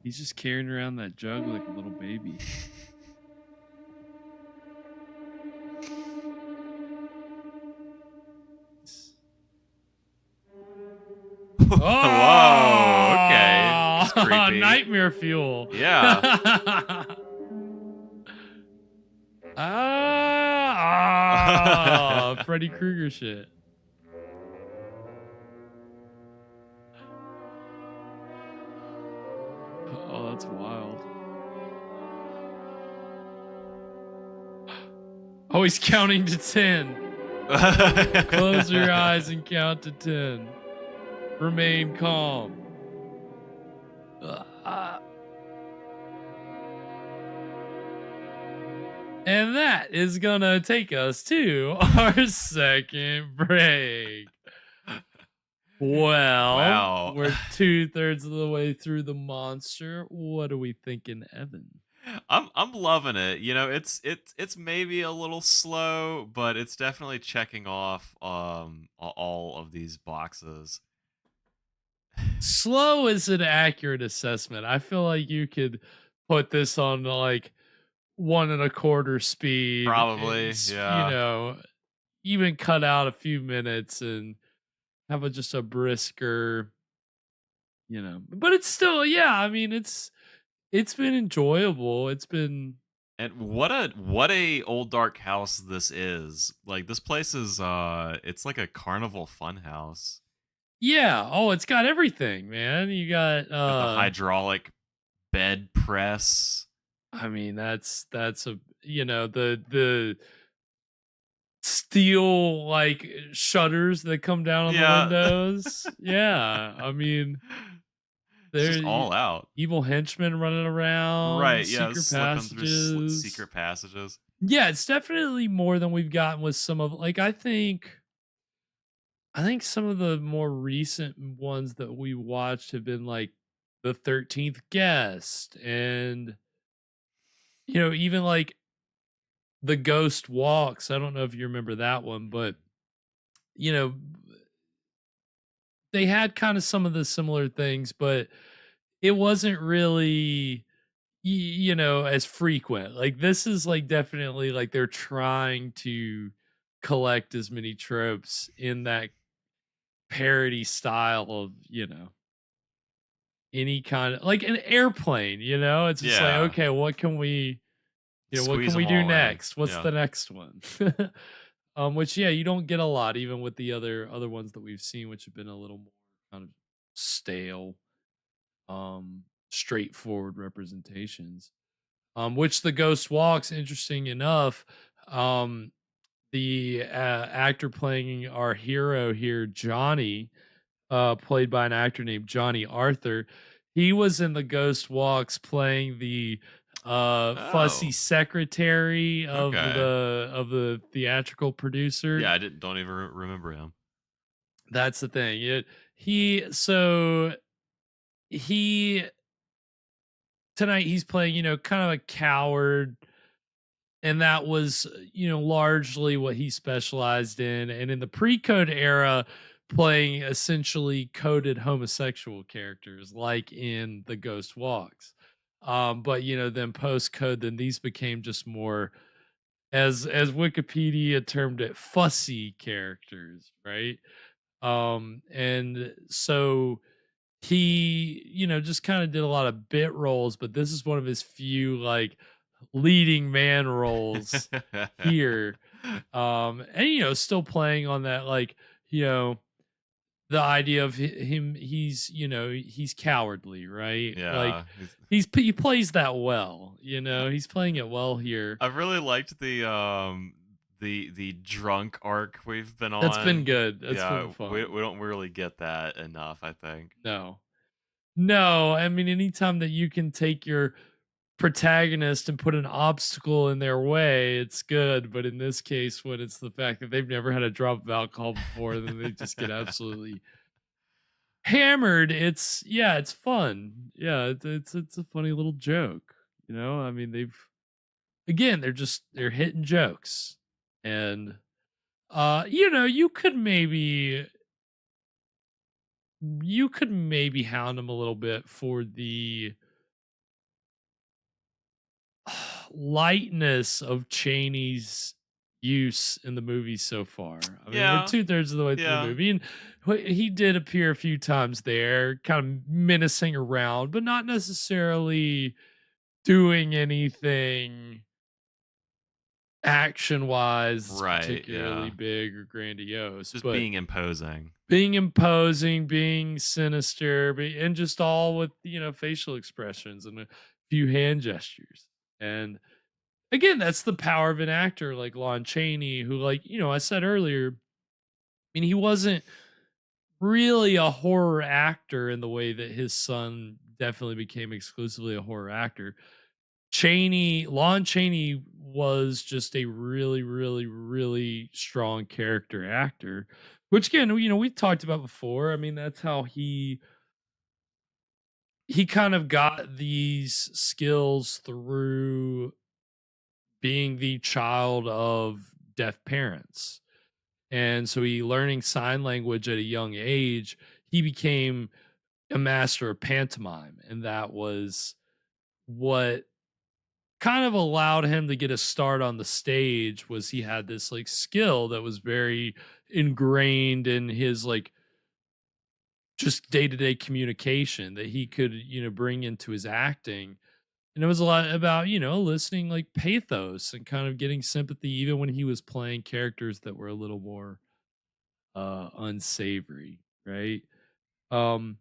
He's just carrying around that jug like a little baby. Whoa, okay. It's creepy. Nightmare fuel. Yeah. Freddy Krueger shit. Oh, that's wild. Oh, he's counting to 10. Close your eyes and count to 10. Remain calm. And that is gonna take us to our second break. Well, Wow. we're 2/3 of the way through the monster. What are we thinking, Evan? I'm loving it. You know, it's maybe a little slow, but it's definitely checking off all of these boxes. Slow is an accurate assessment. I feel like you could put this on like 1 1/4 speed. Probably, and, yeah. You know, even cut out a few minutes and have just a brisker, you know. But it's still, yeah. I mean, it's been enjoyable. It's been. And what a old dark house this is. Like this place is it's like a carnival fun house. Yeah. Oh, it's got everything, man. You got the hydraulic bed press. I mean, that's a, you know, the steel like shutters that come down on the windows. Yeah. I mean, It's just all out. Evil henchmen running around. Right, yeah. Secret passages. Secret passages. Yeah, it's definitely more than we've gotten with some of, like, I think some of the more recent ones that we watched have been like The 13th Guest and, you know, even like The Ghost Walks. I don't know if you remember that one, but, you know, they had kind of some of the similar things, but it wasn't really, you know, as frequent. Like this is like definitely like they're trying to collect as many tropes in that parody style of, you know, any kind of like an airplane, you know. It's just like, okay, what can we, you know, what can we do next? What's the next one? Which, yeah, you don't get a lot, even with the other ones that we've seen, which have been a little more kind of stale, straightforward representations. Which The Ghost Walks, interesting enough, the actor playing our hero here, Johnny, played by an actor named Johnny Arthur, he was in The Ghost Walks playing the fussy secretary of the theatrical producer. Yeah, don't even remember him. That's the thing. Tonight he's playing, you know, kind of a coward, and that was, you know, largely what he specialized in. And in the pre-code era, playing essentially coded homosexual characters, like in The Ghost Walks. But, you know, then post-code, then these became just more, as Wikipedia termed it, fussy characters, right? And so he, you know, just kind of did a lot of bit roles, but this is one of his few like leading man roles here. And, you know, still playing on that, like, you know, the idea of him, he's, you know, he's cowardly, right? Yeah, like he plays that well, you know. He's playing it well here. I've really liked the drunk arc we've been on. That's been good. That's been fun. We don't really get that enough, I think. No, I mean, anytime that you can take your protagonist and put an obstacle in their way, it's good. But in this case, when it's the fact that they've never had a drop of alcohol before, then they just get absolutely hammered, it's fun. Yeah, it's a funny little joke. I mean, they're hitting jokes, and you could maybe hound them a little bit for the lightness of Chaney's use in the movie so far. I mean, we're Yeah. 2/3 of the way through the Yeah. movie, and he did appear a few times there, kind of menacing around, but not necessarily doing anything action-wise Right, particularly yeah. big or grandiose, Just but being imposing. being imposing, being sinister, and just all with facial expressions and a few hand gestures. And again, that's the power of an actor like Lon Chaney, who, like, I said earlier, I mean, he wasn't really a horror actor in the way that his son definitely became exclusively a horror actor. Lon Chaney was just a really, really, really strong character actor, which again, we talked about before. I mean, that's how he kind of got these skills through being the child of deaf parents. And so he learning sign language at a young age, he became a master of pantomime. And that was what kind of allowed him to get a start on the stage. Was he had this like skill that was very ingrained in his like just day-to-day communication that he could bring into his acting. And it was a lot about listening like pathos and kind of getting sympathy even when he was playing characters that were a little more unsavory, right? um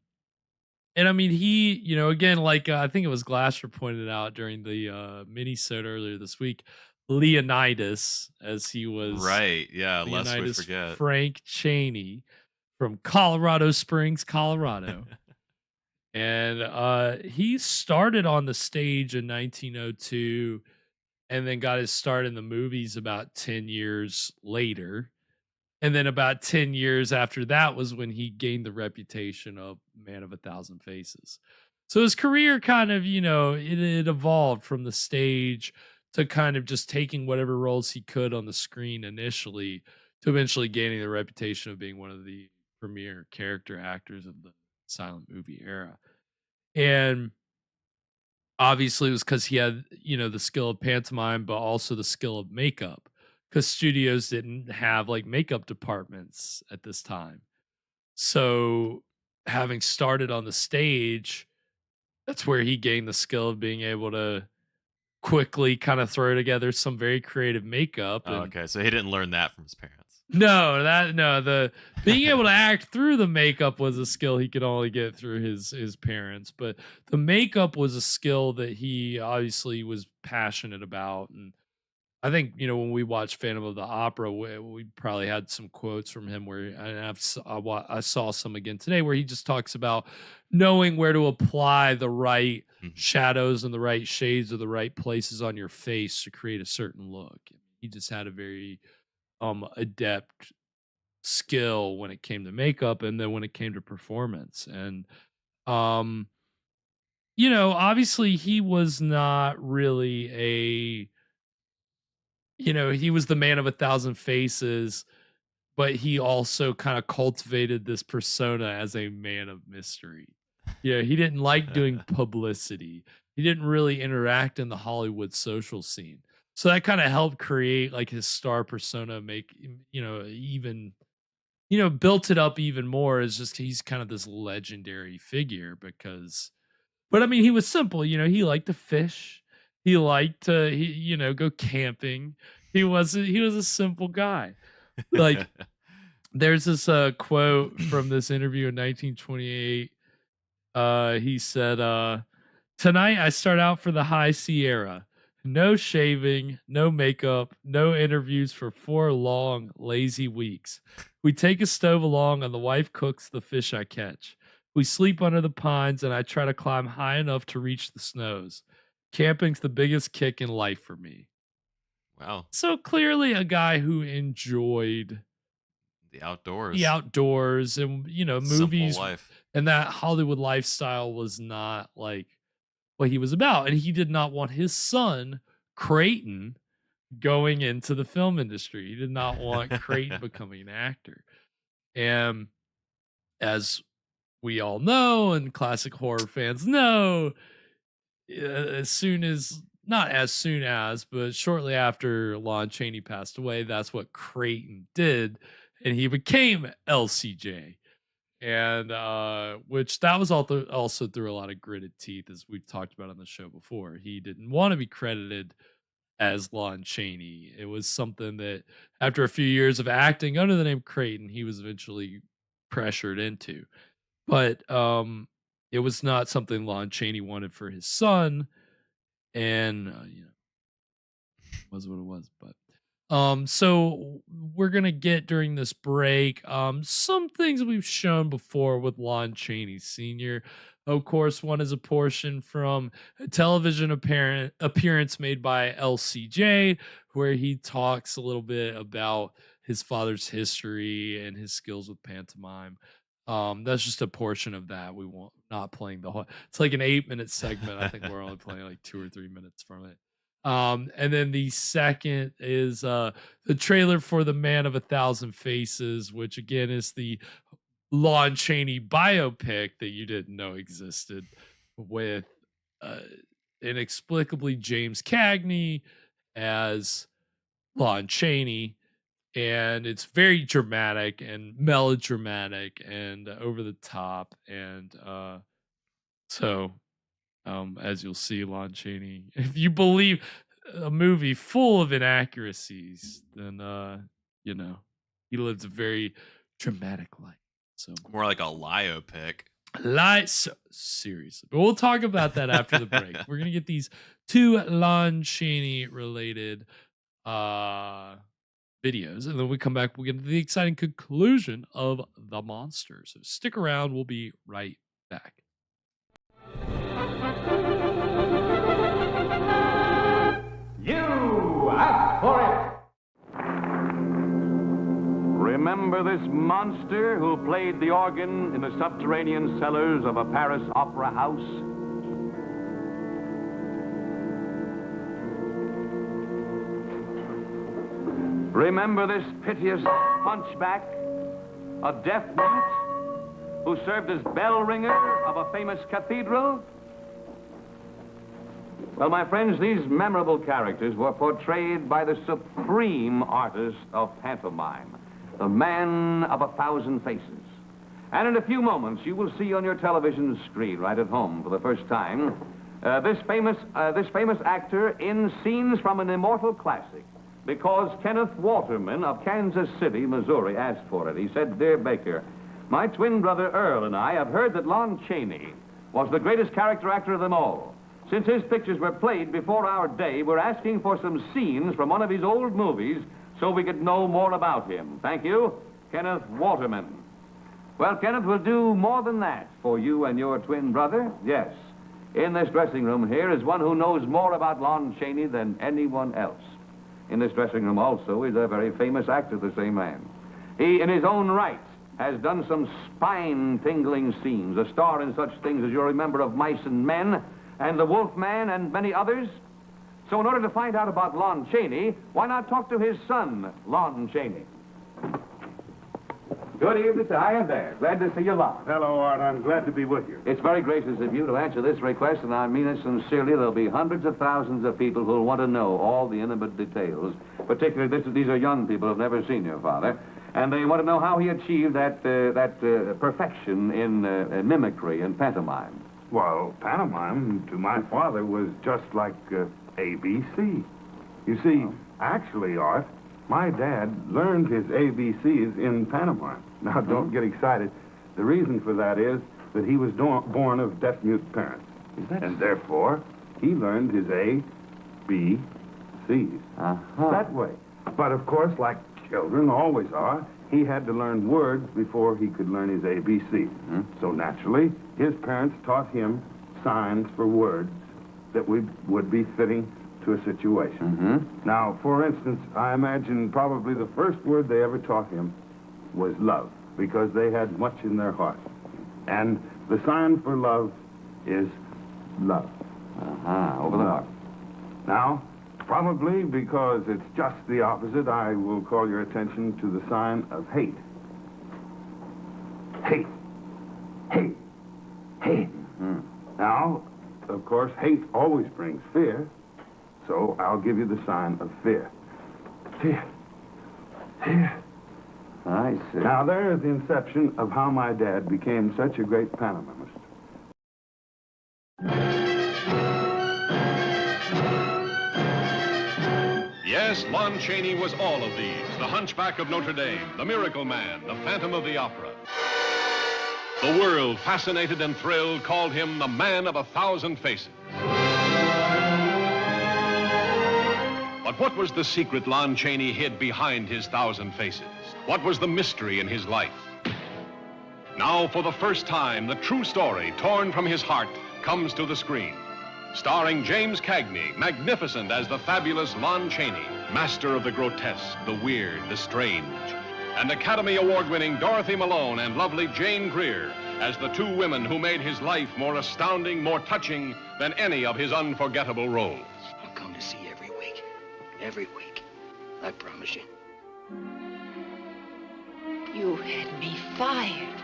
and I mean, he, again, like, I think it was Glasser pointed out during the mini-sode earlier this week, Leonidas, as he was Right, yeah, lest we Leonidas forget. Frank Chaney from Colorado Springs, Colorado. And he started on the stage in 1902 and then got his start in the movies about 10 years later. And then about 10 years after that was when he gained the reputation of Man of a Thousand Faces. So his career kind of, it evolved from the stage to kind of just taking whatever roles he could on the screen initially to eventually gaining the reputation of being one of the premier character actors of the silent movie era. And obviously it was because he had, the skill of pantomime, but also the skill of makeup, because studios didn't have like makeup departments at this time. So having started on the stage, that's where he gained the skill of being able to quickly kind of throw together some very creative makeup. Oh, And okay, so he didn't learn that from his parents. the being able to act through the makeup was a skill he could only get through his parents, but the makeup was a skill that he obviously was passionate about. And I think, when we watched Phantom of the Opera, we probably had some quotes from him where, and I saw some again today, where he just talks about knowing where to apply the right shadows and the right shades of the right places on your face to create a certain look. He just had a very adept skill when it came to makeup, and then when it came to performance. And um obviously he was not really he was the man of a thousand faces, but he also kind of cultivated this persona as a man of mystery. Yeah, he didn't like doing publicity. He didn't really interact in the Hollywood social scene. So that kind of helped create like his star persona, make even built it up even more. As just he's kind of this legendary figure because, but I mean, he was simple. He liked to fish. He liked to go camping. He was a simple guy. Like, there's this quote from this interview in 1928. He said, "Tonight I start out for the High Sierra. No shaving, no makeup, no interviews for 4 long, lazy weeks. We take a stove along and the wife cooks the fish I catch. We sleep under the pines and I try to climb high enough to reach the snows. Camping's the biggest kick in life for me." Wow. So clearly a guy who enjoyed The outdoors. the outdoors and Simple movies life. and that Hollywood lifestyle was not like what he was about. And he did not want his son, Creighton, going into the film industry. He did not want Creighton becoming an actor. And as we all know, and classic horror fans know, as soon as, not as soon as, but shortly after Lon Chaney passed away, that's what Creighton did. And he became LCJ. And which that was also through a lot of gritted teeth, as we've talked about on the show before. He didn't want to be credited as Lon Chaney. It was something that after a few years of acting under the name Creighton, he was eventually pressured into. But it was not something Lon Chaney wanted for his son, and it was what it was. But so we're gonna get during this break some things we've shown before with Lon Chaney Sr. Of course, one is a portion from a television appearance made by LCJ, where he talks a little bit about his father's history and his skills with pantomime. That's just a portion of that. We won't not playing the whole. It's like an 8-minute segment. I think we're only playing like 2 or 3 minutes from it. And then the second is the trailer for The Man of a Thousand Faces, which again is the Lon Chaney biopic that you didn't know existed, with inexplicably James Cagney as Lon Chaney. And it's very dramatic and melodramatic and over the top. And so as you'll see, Lon Chaney, if you believe a movie full of inaccuracies, then he lived a very dramatic life. So more like a liopic. So, seriously, but we'll talk about that after the break. We're gonna get these 2 Lon Chaney related videos, and then when we come back, we'll get into the exciting conclusion of The Monster. So stick around, we'll be right back. You asked for it. Remember this monster who played the organ in the subterranean cellars of a Paris opera house? Remember this piteous hunchback, a deaf mute, who served as bell ringer of a famous cathedral? Well, my friends, these memorable characters were portrayed by the supreme artist of pantomime, the man of a thousand faces. And in a few moments, you will see on your television screen right at home for the first time this famous actor in scenes from an immortal classic, because Kenneth Waterman of Kansas City, Missouri, asked for it. He said, "Dear Baker, my twin brother Earl and I have heard that Lon Chaney was the greatest character actor of them all. Since his pictures were played before our day, we're asking for some scenes from one of his old movies so we could know more about him. Thank you, Kenneth Waterman." Well, Kenneth will do more than that for you and your twin brother. Yes, in this dressing room here is one who knows more about Lon Chaney than anyone else. In this dressing room also is a very famous actor, the same man. He, in his own right, has done some spine-tingling scenes, a star in such things as you'll remember of Mice and Men, and The Wolf Man, and many others. So in order to find out about Lon Chaney, why not talk to his son, Lon Chaney? Good evening, sir. Hi there. Glad to see you, Lon. Hello, Art. I'm glad to be with you. It's very gracious of you to answer this request, and I mean it sincerely. There'll be hundreds of thousands of people who'll want to know all the intimate details. Particularly, these are young people who've never seen your father, and they want to know how he achieved that perfection in mimicry and pantomime. Well, pantomime, to my father, was just like ABC. You see, actually, Art, my dad learned his ABCs in pantomime. Now, don't get excited. The reason for that is that he was born of deaf-mute parents. And therefore, he learned his A, B, C's. That way. But, of course, like children always are, he had to learn words before he could learn his ABC. So naturally, his parents taught him signs for words that would be fitting to a situation. Now, for instance, I imagine probably the first word they ever taught him was love, because they had much in their heart. And the sign for love is love. Over the heart. Now, probably because it's just the opposite, I will call your attention to the sign of hate. Hate. Hate. Hate. Now, of course, hate always brings fear, so I'll give you the sign of fear. Fear. Fear. I see. Now, there is the inception of how my dad became such a great pantomimist. Yes, Lon Chaney was all of these. The Hunchback of Notre Dame, the Miracle Man, the Phantom of the Opera. The world, fascinated and thrilled, called him the Man of 1,000 Faces. But what was the secret Lon Chaney hid behind his 1,000 faces? What was the mystery in his life? Now, for the first time, the true story, torn from his heart, comes to the screen. Starring James Cagney, magnificent as the fabulous Lon Chaney, master of the grotesque, the weird, the strange. And Academy Award-winning Dorothy Malone and lovely Jane Greer as the two women who made his life more astounding, more touching than any of his unforgettable roles. I'll come to see you every week. Every week. I promise you. You had me fired.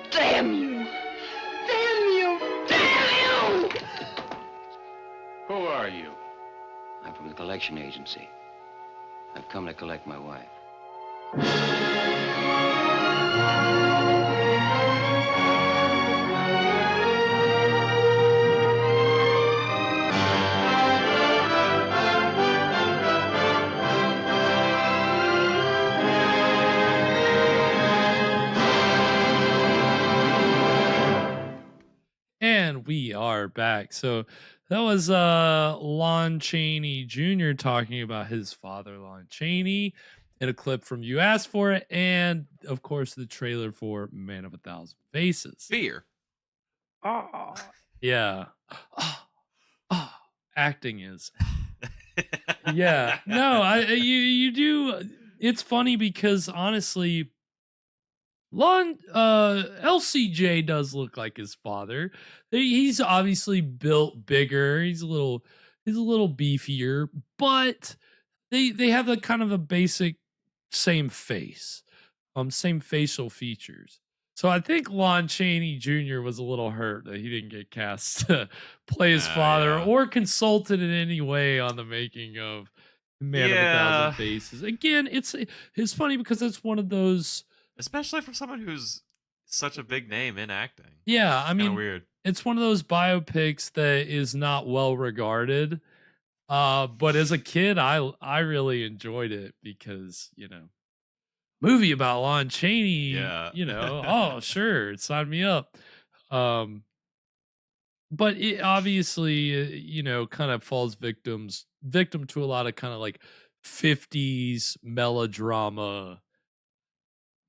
Damn you! Damn you! Damn you! Who are you? I'm from the collection agency. I've come to collect my wife. And we are back. So that was Lon Chaney Jr. talking about his father, Lon Chaney, in a clip from You Asked For It, and of course the trailer for Man of 1,000 Faces. Fear. Oh, yeah. Acting is. Yeah. No, you do. It's funny because honestly, LCJ does look like his father. He's obviously built bigger. He's a little beefier, but they have a kind of a basic same face, same facial features. So I think Lon Chaney Jr. was a little hurt that he didn't get cast to play his father or consulted in any way on the making of Man of 1,000 Faces. Again, it's funny because it's one of those. Especially for someone who's such a big name in acting. Yeah, I mean, weird. It's one of those biopics that is not well regarded. But as a kid, I really enjoyed it because, movie about Lon Chaney, oh, sure, sign me up. But it obviously, kind of falls victim to a lot of kind of like 50s melodrama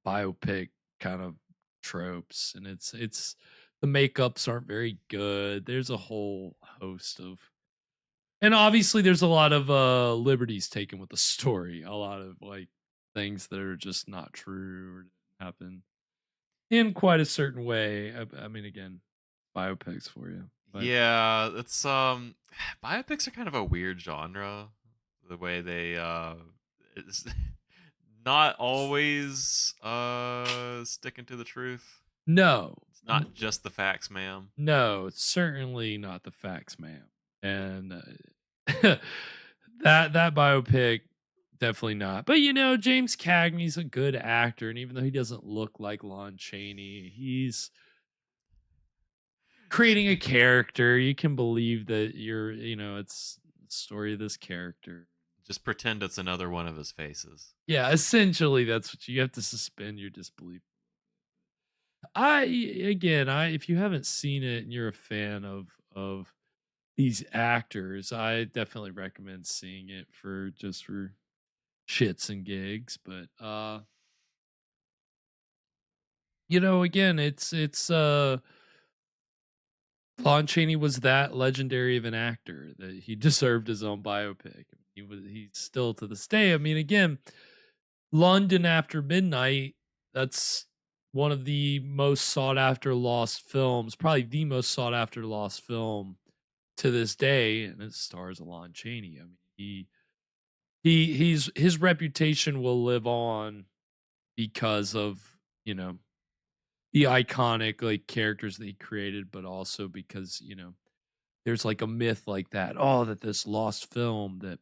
biopic kind of tropes, and it's the makeups aren't very good. There's a whole host of, and obviously there's a lot of liberties taken with the story, a lot of like things that are just not true or happen in quite a certain way. I mean, again, biopics for you. But. Yeah, it's biopics are kind of a weird genre. The way they it's not always sticking to the truth. No, it's not just the facts, ma'am. No, it's certainly not the facts, ma'am. And that biopic, definitely not. But James Cagney's a good actor, and even though he doesn't look like Lon Chaney, he's creating a character. You can believe that it's the story of this character. Just pretend it's another one of his faces. Yeah, essentially that's what you have to suspend your disbelief. If you haven't seen it and you're a fan of these actors, I definitely recommend seeing it for shits and gigs. But again, it's Lon Chaney was that legendary of an actor that he deserved his own biopic. He's still to this day. I mean, again, London After Midnight, that's one of the most sought after lost films, probably the most sought after lost film to this day, and it stars Lon Chaney. I mean, his reputation will live on because of, you know, the iconic like characters that he created, but also because, you know, there's like a myth like that. Oh, that this lost film that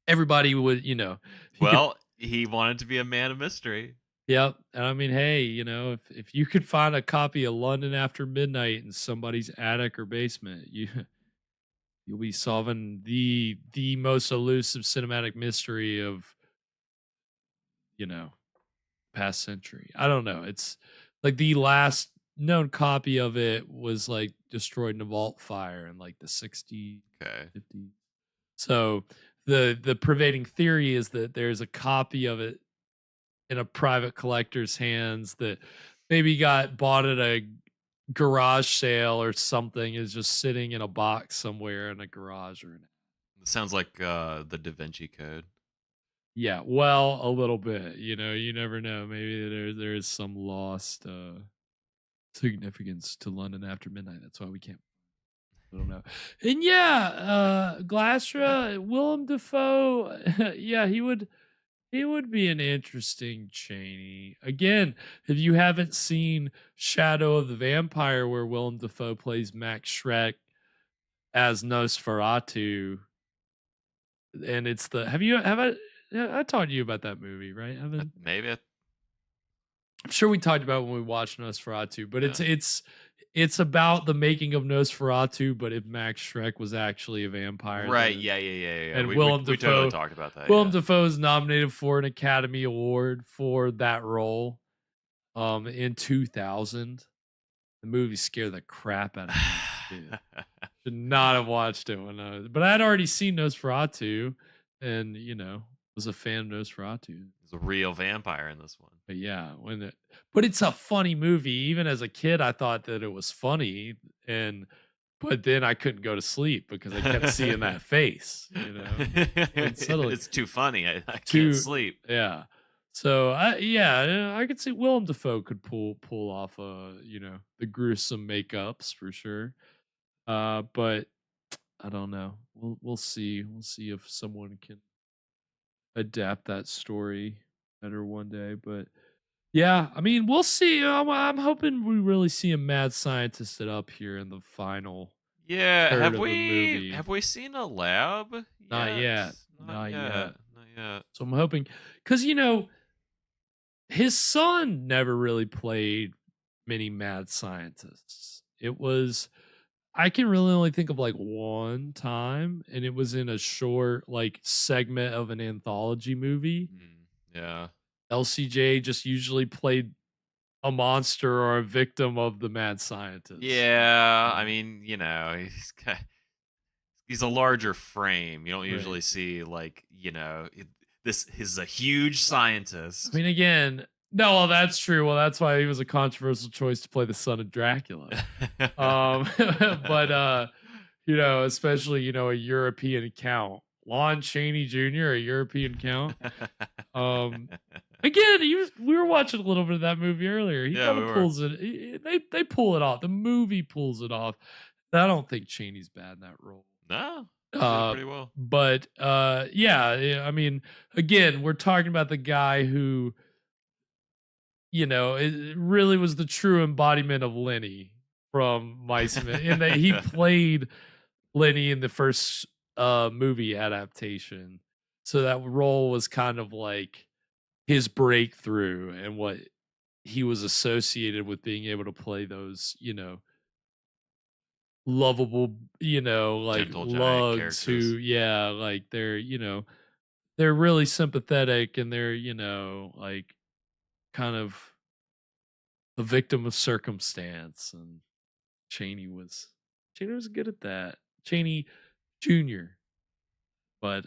everybody would, you know, he could. Well, he wanted to be a man of mystery. Yep. And I mean, hey, you know, if you could find a copy of London After Midnight in somebody's attic or basement, you'll be solving the most elusive cinematic mystery of, you know, past century. I don't know. It's like the last known copy of it was like destroyed in a vault fire in like the 60s, Okay. 50s. So the pervading theory is that there's a copy of it in a private collector's hands that maybe got bought at a garage sale or something, is just sitting in a box somewhere in a garage or It sounds like the Da Vinci Code. yeah, well, a little bit, you know, you never know. Maybe there is some lost significance to London After Midnight. That's why we can't. I don't know. And yeah, Glastra, Willem Dafoe, yeah, he would be an interesting Chaney. Again, if you haven't seen Shadow of the Vampire, where Willem Dafoe plays Max Schreck as Nosferatu, and it's the have I yeah, I talked to you about that movie, right? Maybe. I'm sure we talked about when we watched Nosferatu, but it's about the making of Nosferatu, but if Max Schreck was actually a vampire, Right. then, Yeah. and We Willem Dafoe totally talked about that. Willem Dafoe is nominated for an Academy Award for that role in 2000. The movie scared the crap out of me. Dude. Should not have watched it but I'd already seen Nosferatu, and you know, was a fan of Nosferatu. He's a real vampire in this one. But yeah, but it's a funny movie. Even as a kid, I thought that it was funny, but then I couldn't go to sleep because I kept seeing that face. You know, It's too funny. I can't sleep. Yeah. So I could see Willem Dafoe could pull off you know, the gruesome makeups for sure. But I don't know. We'll see. We'll see if someone can adapt that story better one day. But yeah, I mean, we'll see. I'm hoping we really see a mad scientist it up here in the final. Yeah, third have of the movie. we seen a lab? Not yet. Not yet. So I'm hoping, because you know, his son never really played many mad scientists. It was, I can really only think of like one time, and it was in a short like segment of an anthology movie. Yeah. LCJ just usually played a monster or a victim of the mad scientist. Yeah, I mean, you know, he's a larger frame. You don't Right. usually see like, you know, he's a huge scientist. I mean, again, no, well, that's true. Well, that's why he was a controversial choice to play the son of Dracula. But you know, especially, you know, a European count, Lon Chaney Jr., a European count. Again, we were watching a little bit of that movie earlier. He kind of pulls it. They pull it off. The movie pulls it off. I don't think Chaney's bad in that role. No, he did pretty well. But yeah, I mean, again, we're talking about the guy who, you know, it really was the true embodiment of Lenny from Mice and Men, and that he played Lenny in the first movie adaptation. So that role was kind of like his breakthrough and what he was associated with, being able to play those, you know, lovable, you know, like Gentle giant lugs who, characters. yeah, like they're, you know, they're really sympathetic, and they're, you know, like kind of a victim of circumstance. And Chaney was good at that. Chaney Jr. But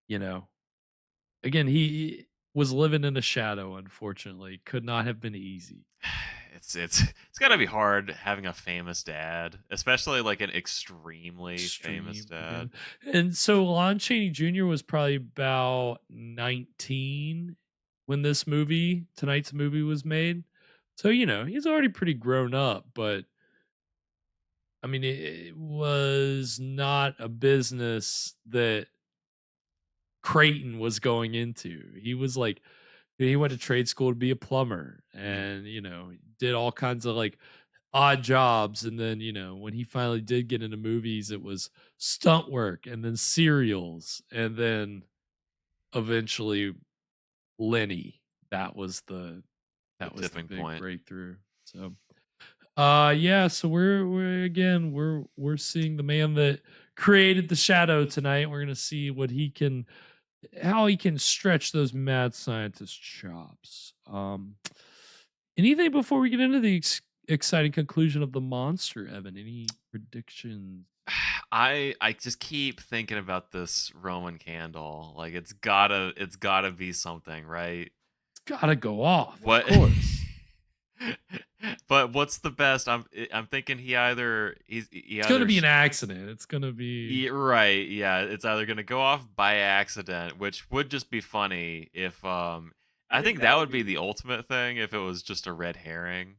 you know, again, he was living in a shadow, unfortunately. Could not have been easy. It's got to be hard having a famous dad, especially like an extremely famous dad. And so Lon Chaney Jr. was probably about 19 when tonight's movie was made. So, he's already pretty grown up, but I mean, it was not a business that Creighton was going into. He was like, he went to trade school to be a plumber and, did all kinds of like odd jobs. And then, when he finally did get into movies, it was stunt work and then serials and then eventually Lenny. That was the tipping big point. breakthrough. So yeah, so we're seeing the man that created the shadow tonight. We're gonna see how he can stretch those mad scientist chops. Anything before we get into the exciting conclusion of the monster, Evan? Any predictions? I just keep thinking about this Roman candle. Like it's gotta be something, right? It's gotta go off, What? Of course. But what's the best? I'm thinking it's gonna be an accident. It's gonna be right. Yeah, it's either gonna go off by accident, which would just be funny if I think that would be the ultimate thing if it was just a red herring.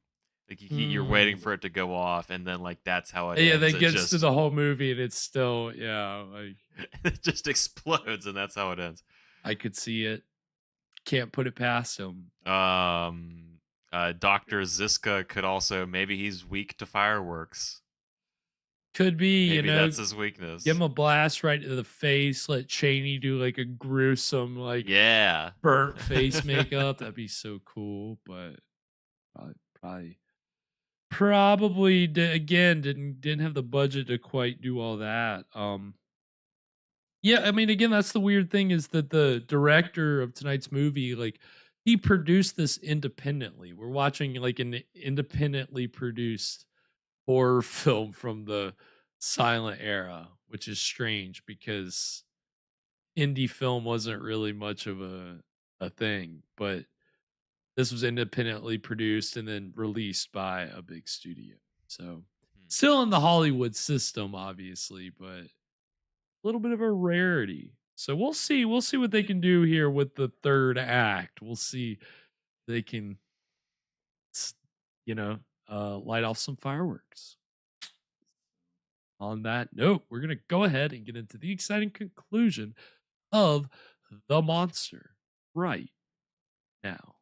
Like you're waiting for it to go off, and then like that's how it. Yeah, ends. then It gets just, to the whole movie, and it's still like it just explodes, and that's how it ends. I could see it. Can't put it past him. Dr. Ziska could also, maybe he's weak to fireworks. Could be, maybe that's his weakness. Give him a blast right to the face. Let Chaney do like a gruesome, like burnt face makeup. That'd be so cool. But probably again didn't have the budget to quite do all that. Yeah, I mean, again, that's the weird thing is that the director of tonight's movie, like, he produced this independently. We're watching like an independently produced horror film from the silent era, which is strange because indie film wasn't really much of a thing, but this was independently produced and then released by a big studio. So still in the Hollywood system, obviously, but a little bit of a rarity. So we'll see what they can do here with the third act. We'll see if they can light off some fireworks. On that note, we're going to go ahead and get into the exciting conclusion of The Monster right now.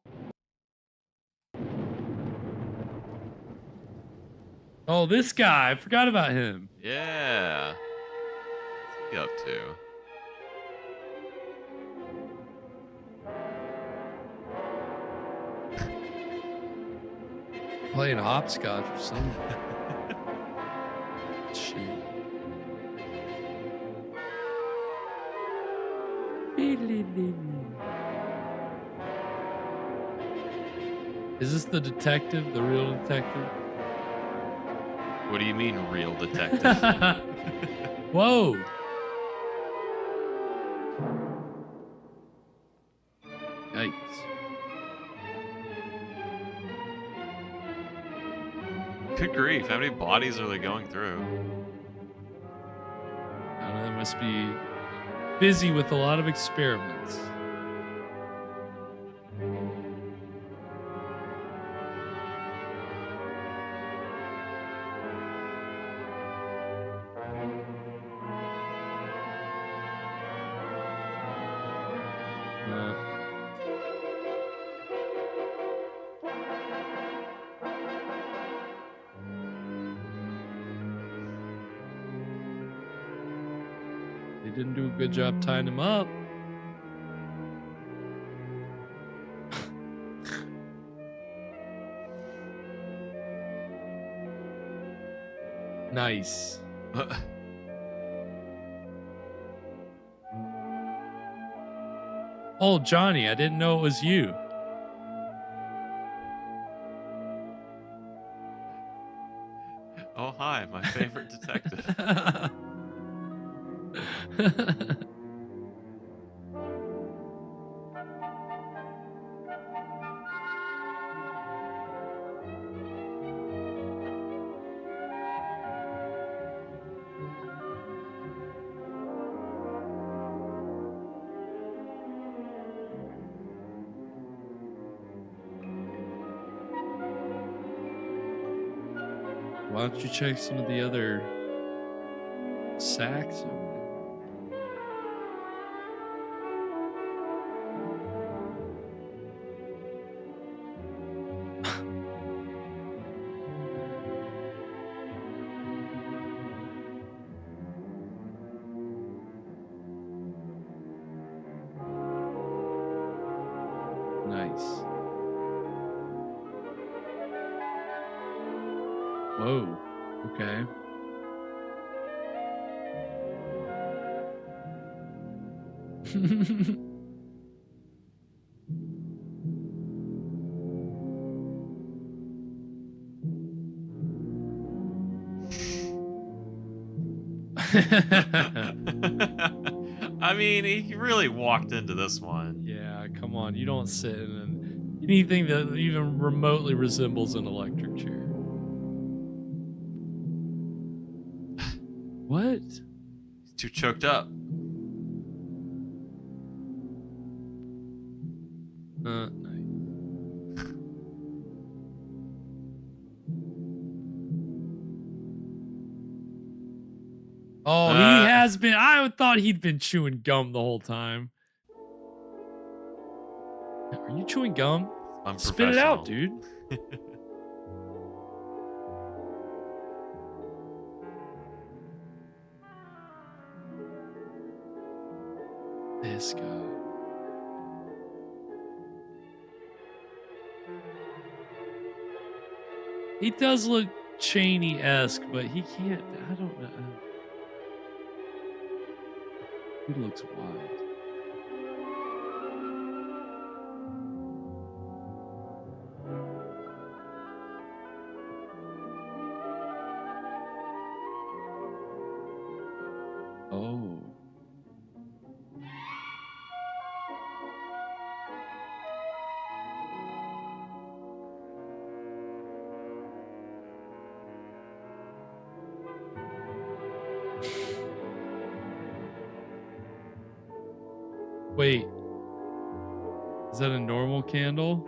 Oh, this guy. I forgot about him. Yeah. What's he up to? Playing hopscotch or something. Shit. Is this the detective, the real detective? What do you mean, real detective? Whoa. Yikes. Good grief, how many bodies are they going through? I don't know, they must be busy with a lot of experiments. They didn't do a good job tying him up. Nice. Oh, Johnny, I didn't know it was you. Oh, hi, my favorite detective. Why don't you check some of the other sacks? Nice. Whoa. Okay. I mean, he really walked into this one. Yeah, come on. You don't sit in anything that even remotely resembles an electric chair. What? He's too choked up. Nice. Oh, he has been. I thought he'd been chewing gum the whole time. Are you chewing gum? Spit it out, dude. This guy. He does look Chaney-esque, but he can't. I don't know. He looks wild. Oh. Wait. Is that a normal candle?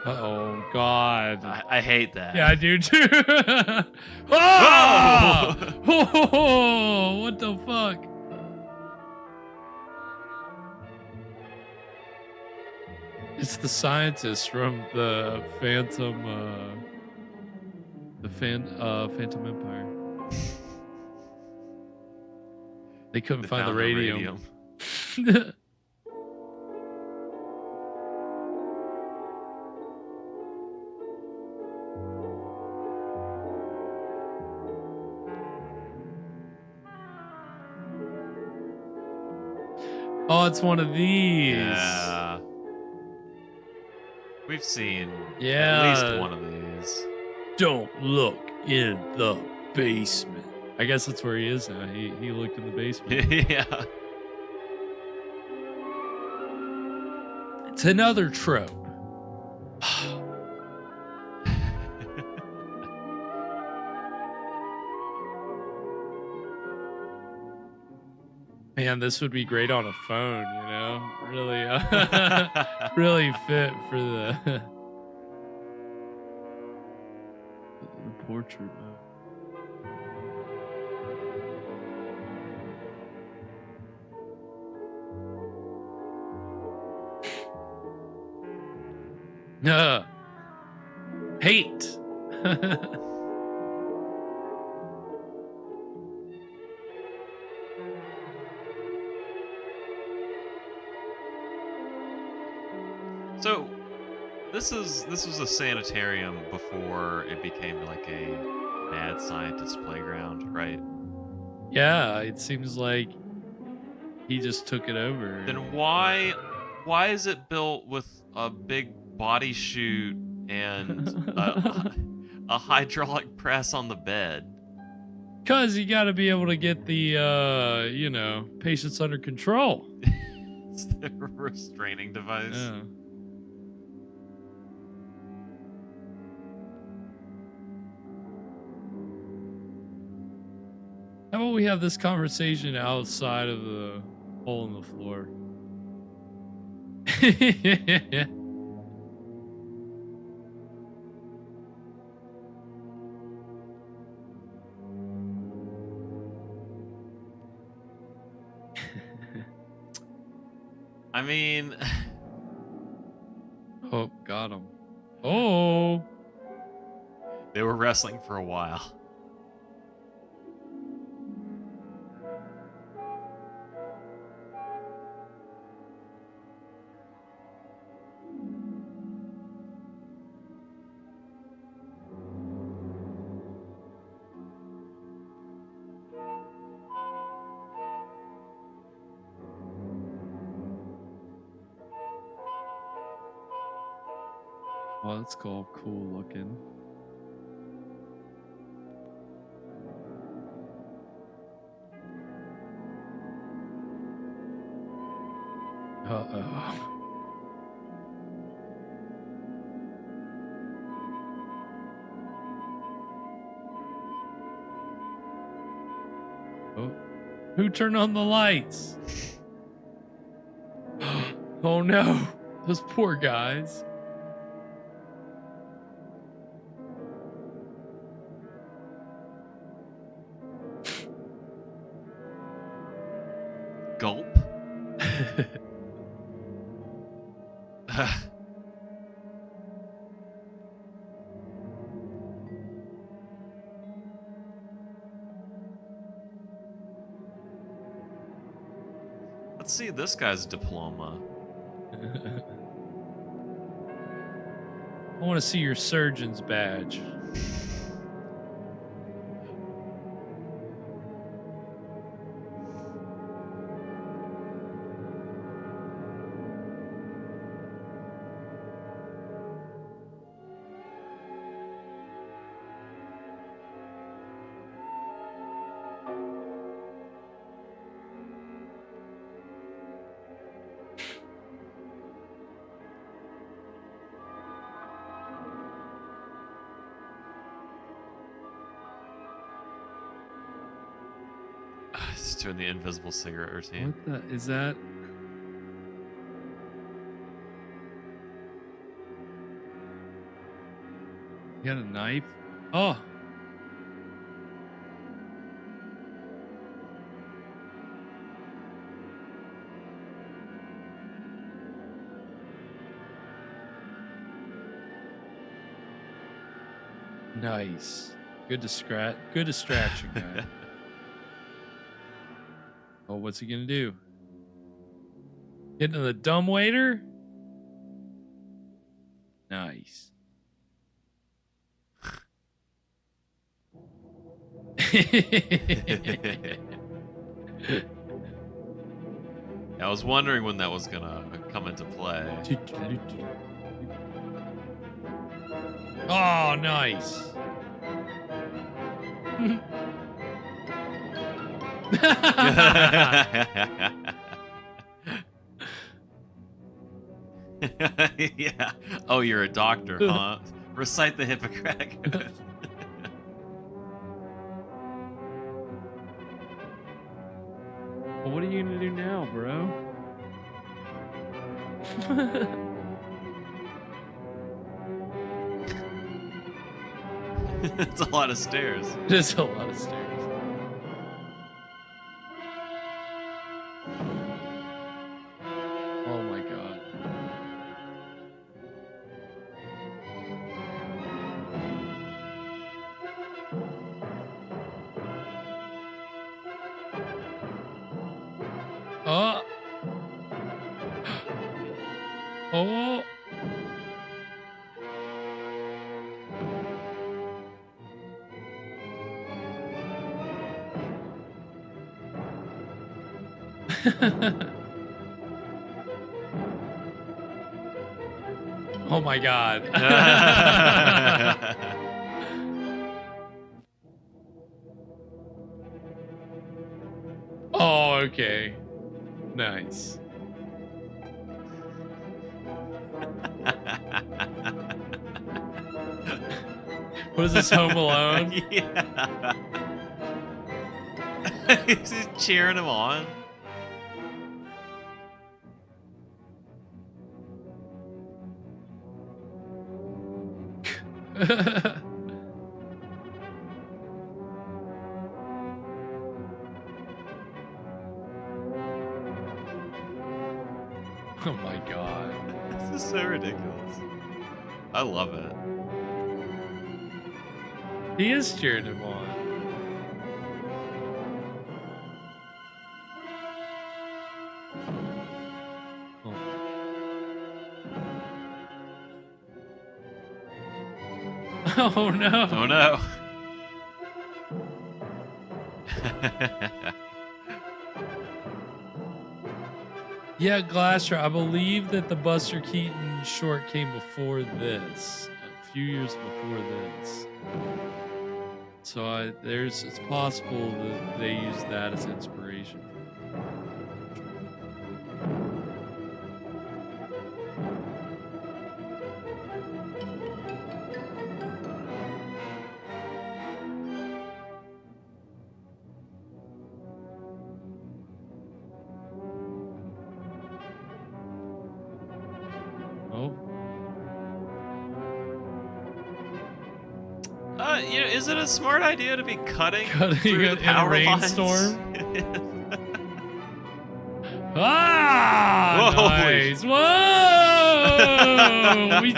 Oh God! I hate that. Yeah, I do too. Oh! Oh! What the fuck? It's the scientist from the Phantom Empire. They couldn't find the radium. Oh, it's one of these. Yeah. We've seen Yeah. at least one of these. Don't look in the basement. I guess that's where he is now. He looked in the basement. Yeah. It's another trope. Man, this would be great on a phone, you know? Really, really fit for the portrait mode. Hate. So, this was a sanitarium before it became like a mad scientist playground, right? Yeah, it seems like he just took it over. Then why is it built with a big body chute and a hydraulic press on the bed? Because you got to be able to get the, you know, patients under control. It's the restraining device. Yeah. How about we have this conversation outside of the hole in the floor? I mean... Oh, got him. Oh! They were wrestling for a while. Oh, that's cool. Cool looking. Uh-oh. Oh. Who turned on the lights? Oh no. Those poor guys. Gulp. Let's see this guy's diploma. I want to see your surgeon's badge. He's doing the invisible cigarette routine. What the is that? You got a knife? Oh. Nice. Good distraction, guy. Oh, what's he gonna do? Get into the dumbwaiter? Nice. I was wondering when that was gonna come into play. Oh, nice. Yeah. Oh, you're a doctor, huh? Recite the Hippocratic Oath. Well, what are you gonna do now, bro? It's a lot of stairs. There's a lot of stairs. Oh my god. Oh. Oh. Oh my god. Okay. Nice. What is this, Home Alone? Yeah. He's just cheering him on. Oh my god. This is so ridiculous. I love it. He is cheering him on. Oh no. Oh no. Yeah, Glasser, I believe that the Buster Keaton short came before this. A few years before this. So it's possible that they used that as inspiration. Is it a smart idea to be cutting Cutting through the in a power rainstorm? lines? Ah, Whoa. nice. Whoa! We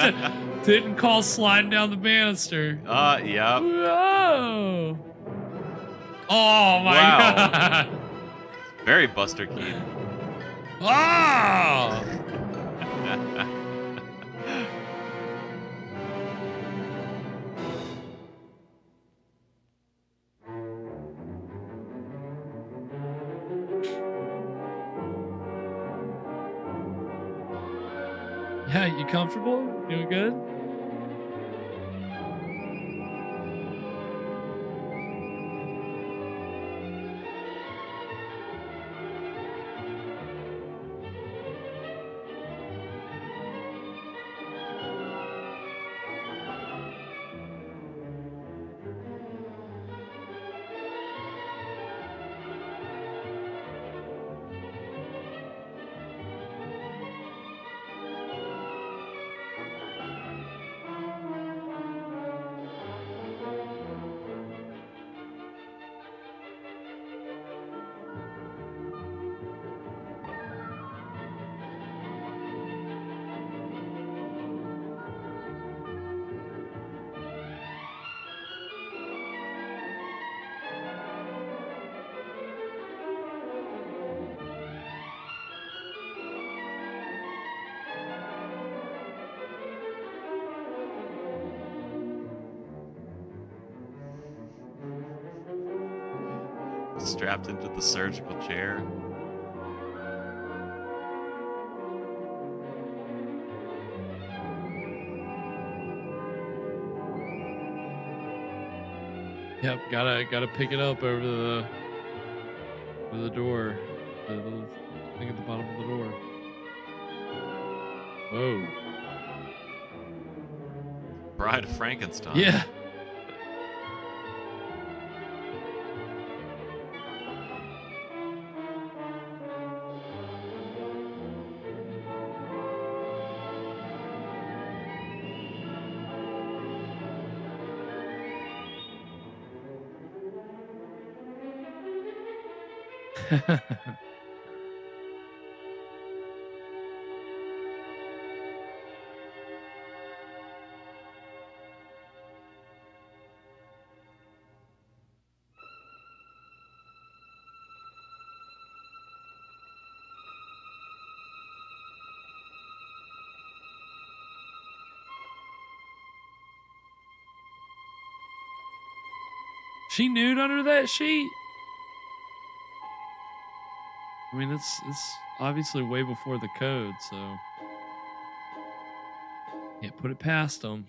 didn't call sliding down the banister. Yep. Whoa! Oh my Wow. god! Very Buster Keaton. Oh! Yeah, you comfortable? Doing good? Strapped into the surgical chair. Yep, gotta pick it up over the door. The little thing at the bottom of the door. Whoa. Bride of Frankenstein. Yeah. She nude under that sheet? I mean, it's obviously way before the code, so can't put it past them.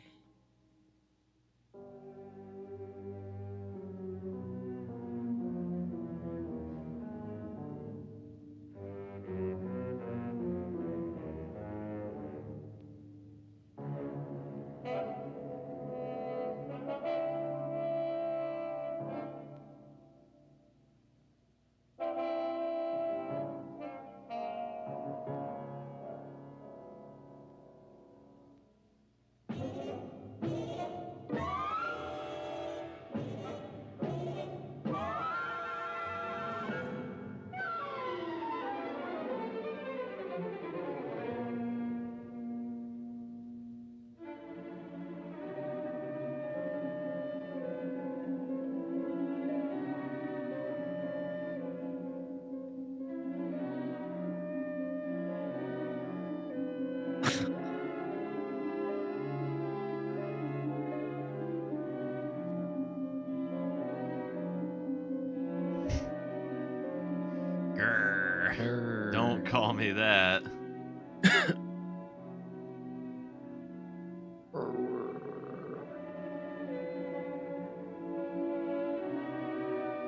Arr. Don't call me that.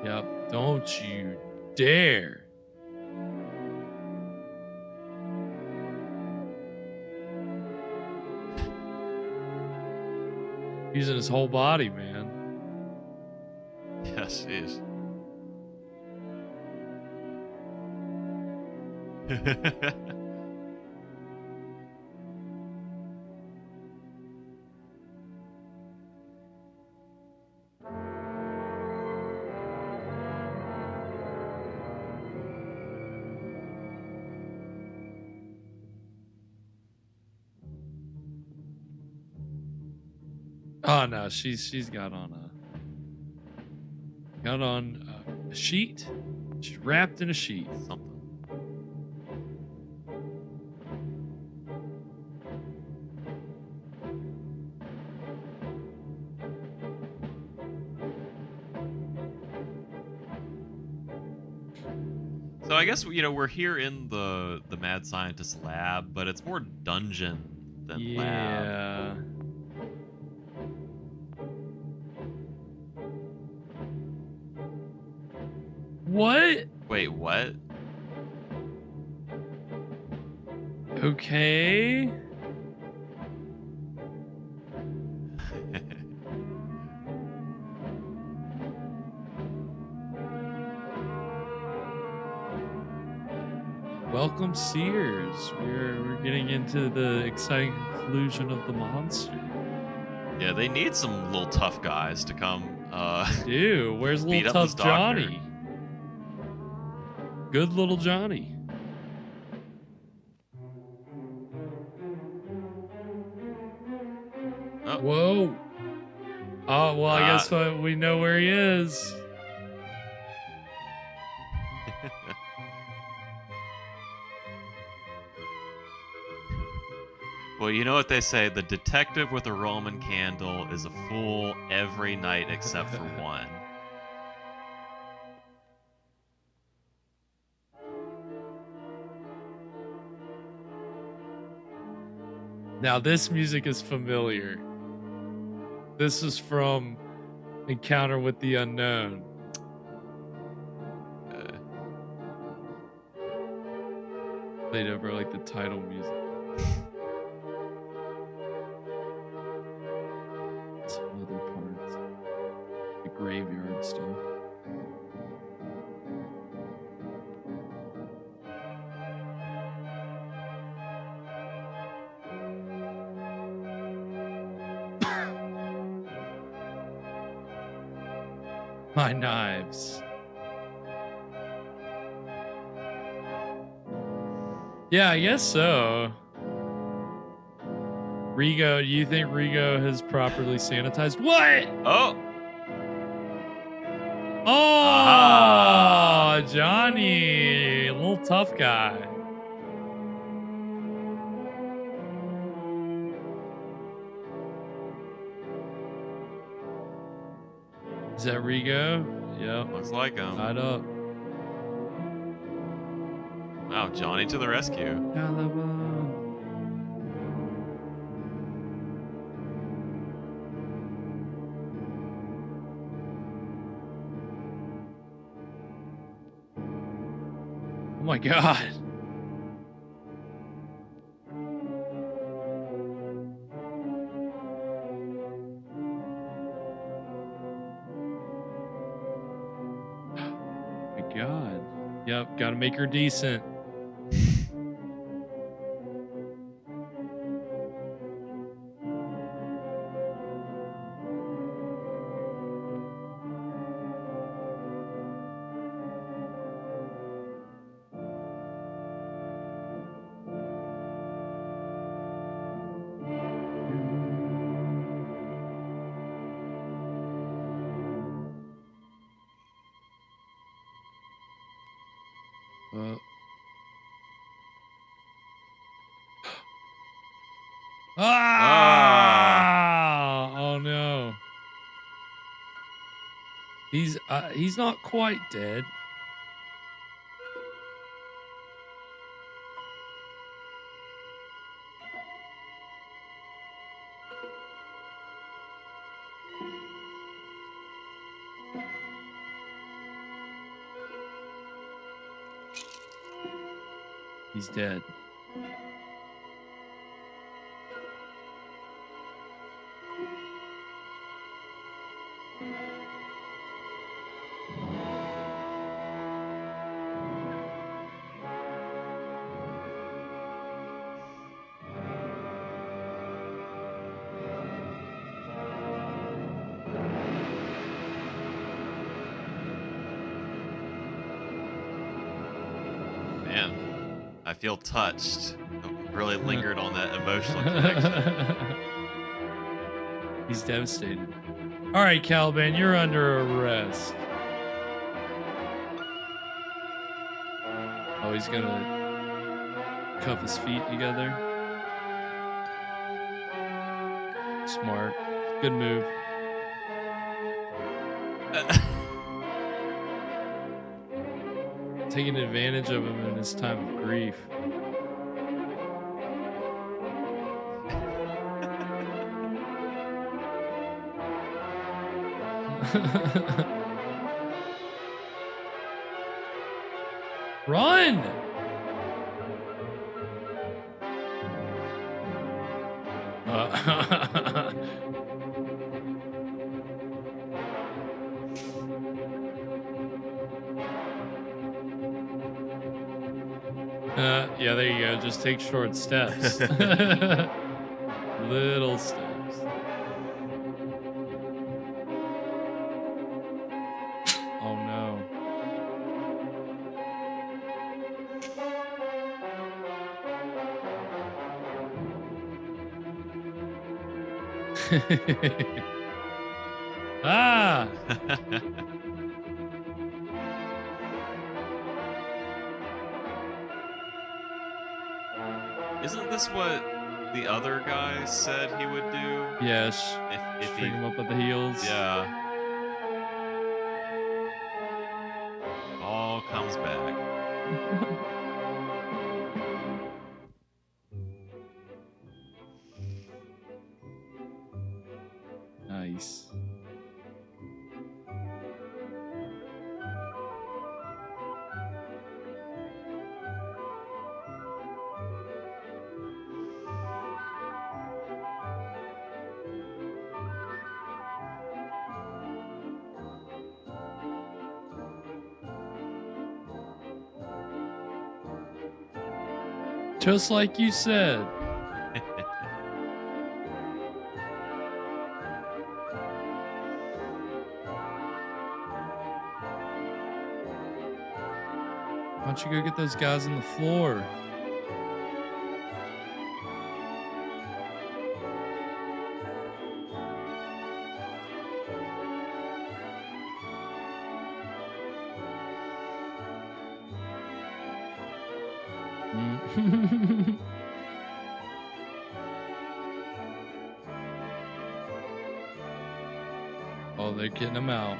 Yep. Don't you dare. Using his whole body, man. Yes, he is. Oh no, she's got on a sheet. She's wrapped in a sheet. Something. So I guess we're here in the mad scientist lab, but it's more dungeon than lab. Yeah. What? Wait, what? Okay. Welcome, Sears. We're getting into the exciting conclusion of the monster. Yeah, they need some little tough guys to come. Dude, where's beat little up this tough doctor. Johnny? Good little Johnny. Oh. Whoa. Oh well, I guess we know where he is. Well, you know what they say, the detective with a Roman candle is a fool every night except for one. Now this music is familiar. This is from Encounter with the Unknown. Played over like the title music. Some other parts. The graveyard stuff. My knives. Yeah, I guess so. Rigo, do you think Rigo has properly sanitized? What? Oh! Oh, Johnny, a little tough guy. Is that Rigo? Yep. Looks like him. Tied up. Wow, Johnny to the rescue. Oh my god. Oh my god. Yep, gotta make her decent. Ah! Oh no. He's not quite dead. He's dead. Man, I feel touched. I really lingered on that emotional connection. He's devastated. All right, Caliban, you're under arrest. Oh, he's gonna cuff his feet together. Smart. Good move. Taking advantage of him in his time of grief. Run! Yeah, there you go. Just take short steps. Little steps. Oh no. Ah! Isn't this what the other guy said he would do? Yes. If he String him up at the heels. Yeah. All comes back. Nice. Just like you said. Why don't you go get those guys on the floor? Oh, they're getting them out.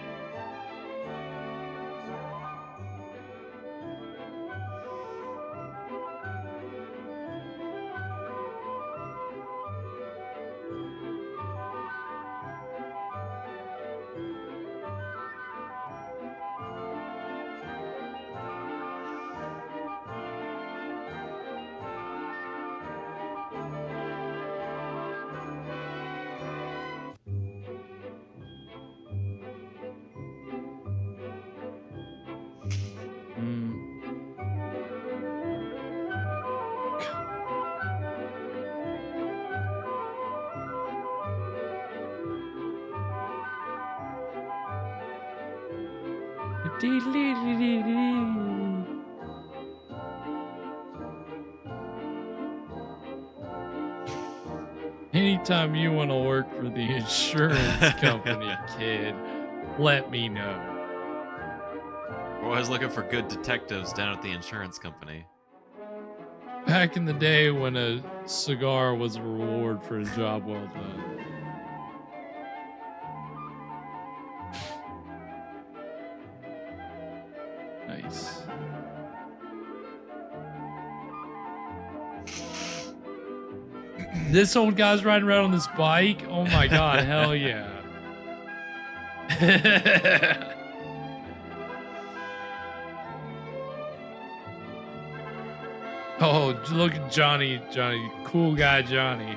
Anytime you want to work for the insurance company, kid, let me know. We're always looking for good detectives down at the insurance company. Back in the day when a cigar was a reward for a job well done. Nice. This old guy's riding around on this bike. Oh my god, hell yeah. Oh, look at Johnny, cool guy Johnny.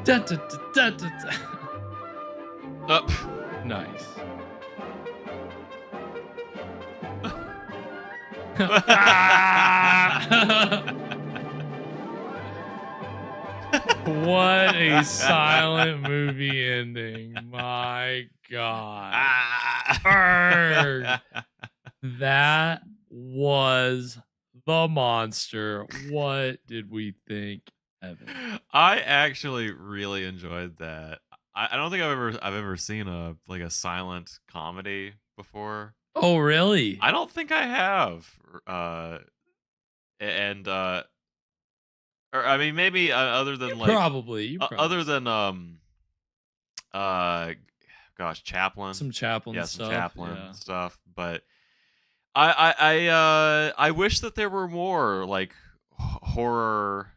Da, da, da, da, da. Up. Nice. What a silent movie ending. My God. Arrgh. That was the monster. What did we think, Evan? I actually really enjoyed that. I don't think I've ever seen a silent comedy before. Oh, really? I don't think I have. And or I mean maybe other than Probably. other than uh gosh, Chaplin. Some Chaplin yeah, some stuff. Chaplin Yeah. stuff, but I wish that there were more like horror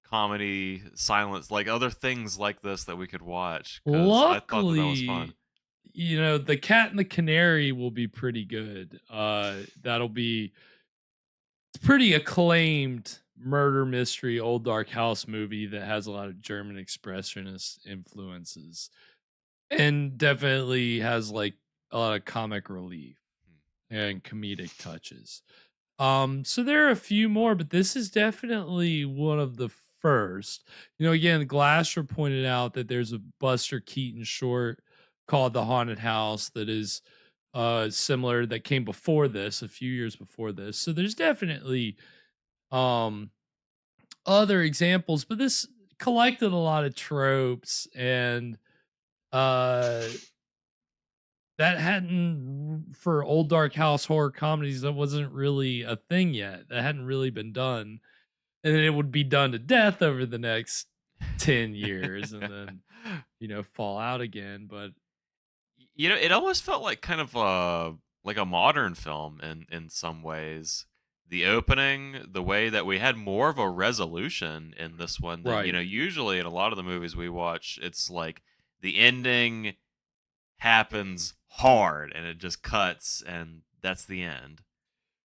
comedy silence, like other things like this that we could watch, because I thought that was Luckily, fun. you know, The Cat and the Canary will be pretty good. That'll be pretty acclaimed murder mystery old dark house movie that has a lot of German expressionist influences and definitely has like a lot of comic relief and comedic touches. So there are a few more, but this is definitely one of the first. You know, again, Glasser pointed out that there's a Buster Keaton short called The Haunted House that is similar, that came before this, a few years before this. So there's definitely other examples, but this collected a lot of tropes, and that hadn't, for old dark house horror comedies, that wasn't really a thing yet. That hadn't really been done, and then it would be done to death over the next 10 years and then, you know, fall out again. But You know, it almost felt like kind of like a modern film in some ways. The opening, the way that we had more of a resolution in this one than, Right. you know, usually in a lot of the movies we watch, it's like the ending happens hard and it just cuts and that's the end.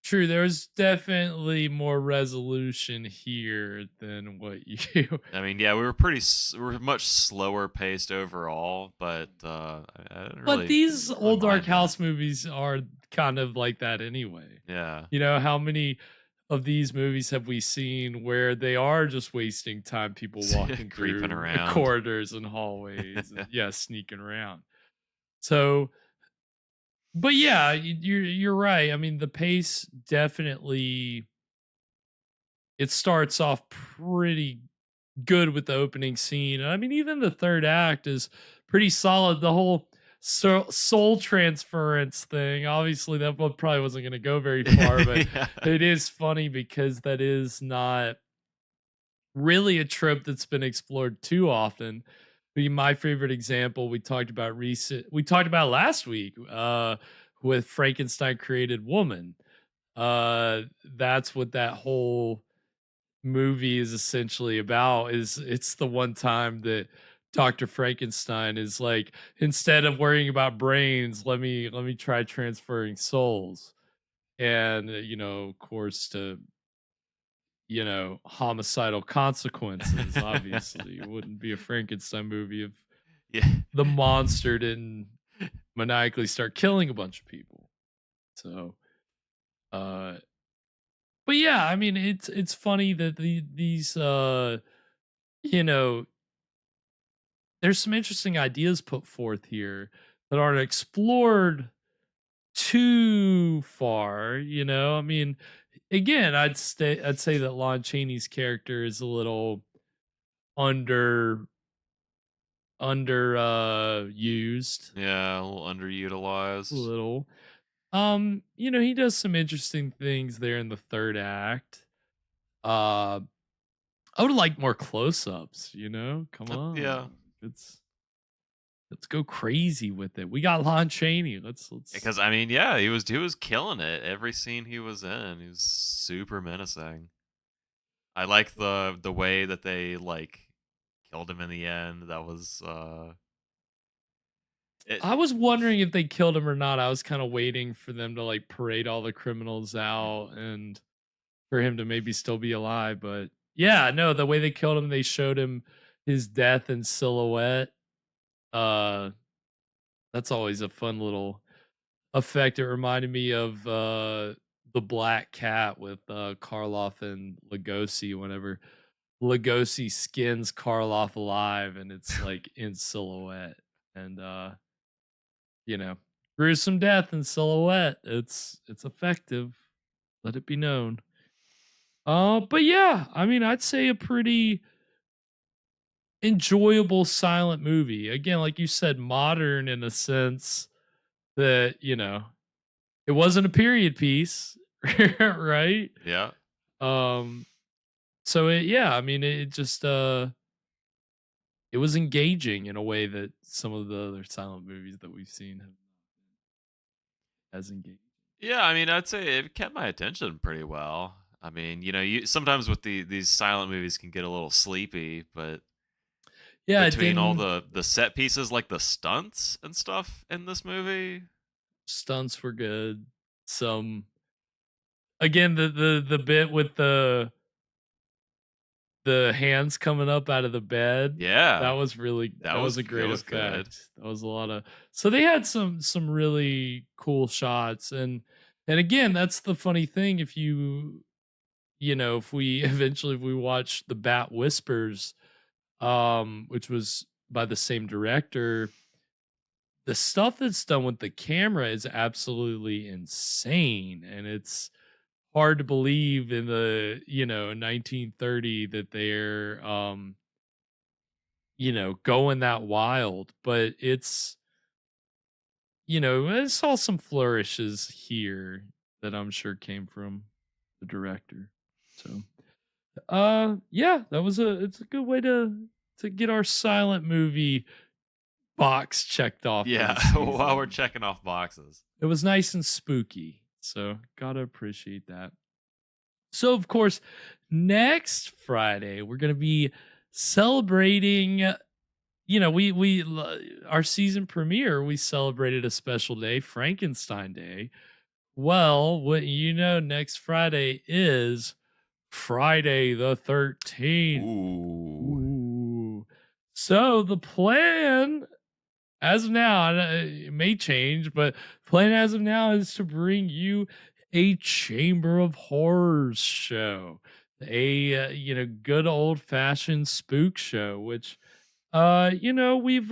true, there was definitely more resolution here than what you. I mean, yeah, we were much slower paced overall, but I didn't really But these really old dark mind that. house movies are kind of like that anyway. Yeah. You know, how many of these movies have we seen where they are just wasting time, people walking Creeping through around. corridors and hallways and yeah, sneaking around. So, but yeah, you're right. I mean, the pace definitely, it starts off pretty good with the opening scene. I mean, even the third act is pretty solid. The whole soul transference thing, obviously, that one probably wasn't going to go very far, but Yeah. it is funny because that is not really a trope that's been explored too often. My favorite example we talked about last week with Frankenstein created woman. That's what that whole movie is essentially about. Is it's the one time that Dr. Frankenstein is like, instead of worrying about brains, let me try transferring souls. And you know, of course, to, you know, homicidal consequences. Obviously, it wouldn't be a Frankenstein movie if Yeah. the monster didn't maniacally start killing a bunch of people. So but yeah, I mean, it's funny that these you know, there's some interesting ideas put forth here that aren't explored too far, you know. I mean, again, I'd say that Lon Chaney's character is a little under used. Yeah, a little underutilized. A little. You know, he does some interesting things there in the third act. I would like more close-ups, you know? Come on. Yeah. Let's go crazy with it. We got Lon Chaney. Let's Because I mean, yeah, he was killing it. Every scene he was in, he was super menacing. I like the way that they like killed him in the end. That was I was wondering if they killed him or not. I was kind of waiting for them to like parade all the criminals out and for him to maybe still be alive. But yeah, no, the way they killed him, they showed him his death in silhouette. Uh, that's always a fun little effect. It reminded me of the Black Cat with Karloff and Lugosi. Whenever Lugosi skins Karloff alive, and it's like in silhouette, and you know, gruesome death in silhouette. It's effective. Let it be known. But yeah, I mean, I'd say a pretty enjoyable silent movie. Again, like you said, modern in a sense that, it wasn't a period piece, right? yeah. Um, so yeah, I mean, it just it was engaging in a way that some of the other silent movies that we've seen have as engaging. Yeah, I mean, I'd say it kept my attention pretty well. I mean, you sometimes with these silent movies can get a little sleepy, but Yeah, it between all didn't. the set pieces, like the stunts and stuff in this movie, Stunts were good. Some again the bit with the hands coming up out of the bed. That yeah, was really that that was a that great was good. effect. That was a lot of so they had some really cool shots and again that's the funny thing if if we eventually if we watch The Bat Whispers which was by the same director, the stuff that's done with the camera is absolutely insane and it's hard to believe in the 1930 that they're going that wild, but I saw some flourishes here that I'm sure came from the director. So, yeah, it's a good way to get our silent movie box checked off for Yeah, the while we're season. checking off boxes. It was nice and spooky. So, gotta appreciate that. So, of course, next Friday we're gonna be celebrating. Our season premiere. We celebrated a special day, Frankenstein Day. Well, what next Friday is Friday the 13th. Ooh. Ooh. So the plan as of now, it may change, but plan as of now is to bring you a Chamber of Horrors show, a good old fashioned spook show, which we've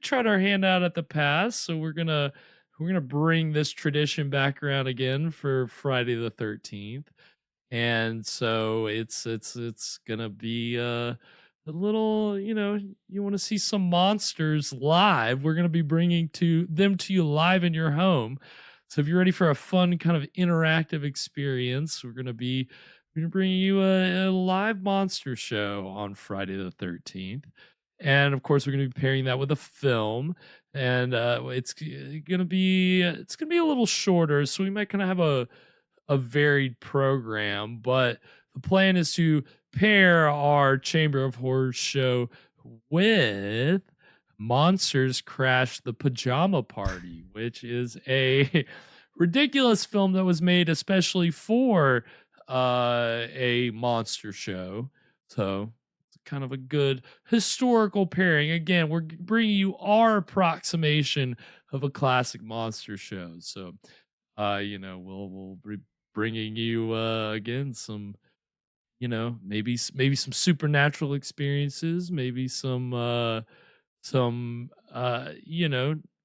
tried our hand out at the past, so we're gonna bring this tradition back around again for Friday the 13th. And so it's gonna be a little, you want to see some monsters live. We're gonna be bringing to you live in your home. So if you're ready for a fun kind of interactive experience, we're gonna bring you a live monster show on Friday the 13th. And of course, we're gonna be pairing that with a film. And it's gonna be a little shorter, so we might kind of have a varied program, but the plan is to pair our Chamber of Horrors show with Monsters Crash the Pajama Party, which is a ridiculous film that was made especially for a monster show. So it's kind of a good historical pairing. Again, we're bringing you our approximation of a classic monster show. So we'll be bringing you again some maybe some supernatural experiences, maybe some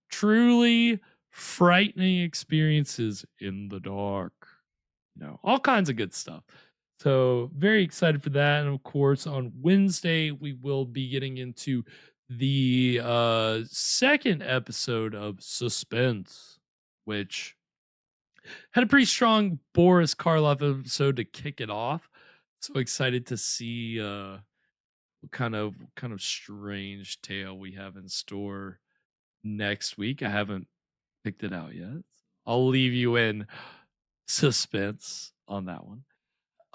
truly frightening experiences in the dark, all kinds of good stuff. So very excited for that. And of course on Wednesday we will be getting into the second episode of Suspense, which had a pretty strong Boris Karloff episode to kick it off. So excited to see what kind of strange tale we have in store next week. I haven't picked it out yet. I'll leave you in suspense on that one.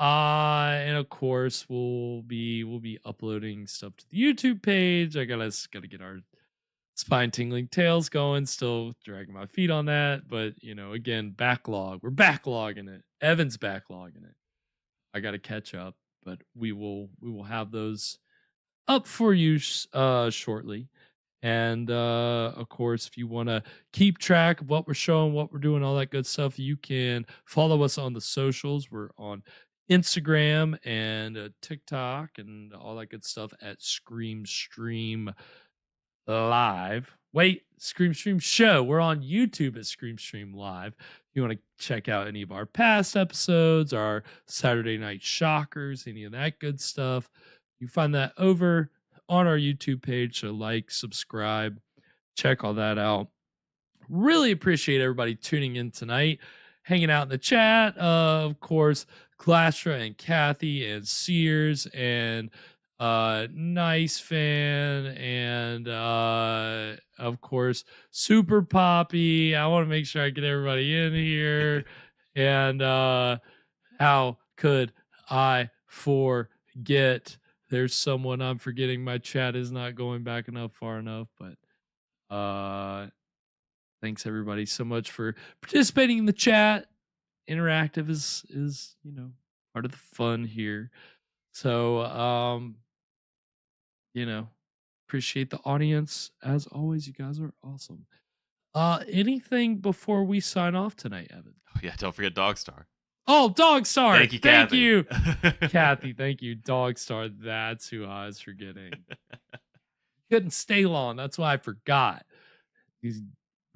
And of course we'll be uploading stuff to the YouTube page. I gotta get our spine tingling tales going. Still dragging my feet on that, but again, backlog. We're backlogging it. Evan's backlogging it. I gotta catch up, but we will have those up for you shortly. And of course, if you want to keep track of what we're showing, what we're doing, all that good stuff, you can follow us on the socials. We're on Instagram and TikTok and all that good stuff at Scream Stream Live. Wait, Scream Stream Show. We're on YouTube at Scream Stream Live. If you want to check out any of our past episodes, our Saturday Night Shockers, any of that good stuff, you find that over on our YouTube page. So like, subscribe, check all that out. Really appreciate everybody tuning in tonight, hanging out in the chat. Of course, Glastra and Kathy and Sears and Nice Fan and of course Super Poppy. I want to make sure I get everybody in here. And how could I forget? There's someone I'm forgetting. My chat is not going back enough far enough, but thanks everybody so much for participating in the chat. Interactive is part of the fun here. So appreciate the audience as always. You guys are awesome. Anything before we sign off tonight, Evan? Oh yeah, don't forget Dogstar. Oh, Dogstar. Thank you, Thank Kathy. you. Kathy, thank you. Dogstar. That's who I was forgetting. Couldn't stay long. That's why I forgot. He's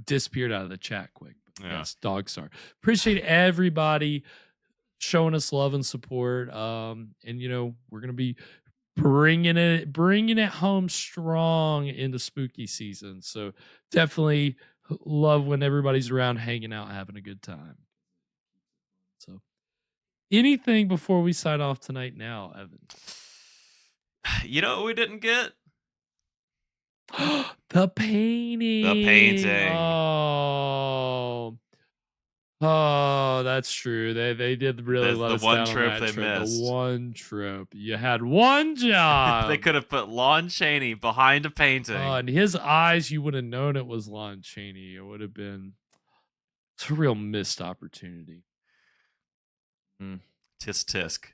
disappeared out of the chat quick. But Yeah. Yes, Dogstar. Appreciate everybody showing us love and support. And we're gonna be bringing it home strong into spooky season. So definitely love when everybody's around, hanging out, having a good time. So anything before we sign off tonight now, Evan? You know what we didn't get? The painting. The painting. Oh, that's true. They did really That's let the us one down trope on they that trope. missed. The one trope. You had one job. They could have put Lon Chaney behind a painting. In his eyes, you would have known it was Lon Chaney. It would have been. It's a real missed opportunity. Tisk tisk.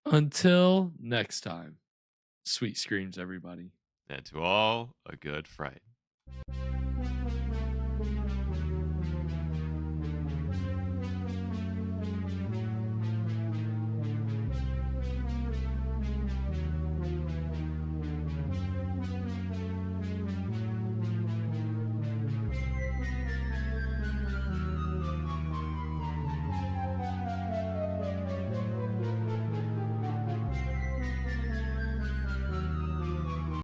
Until next time, sweet screams, everybody. And to all, a good fright.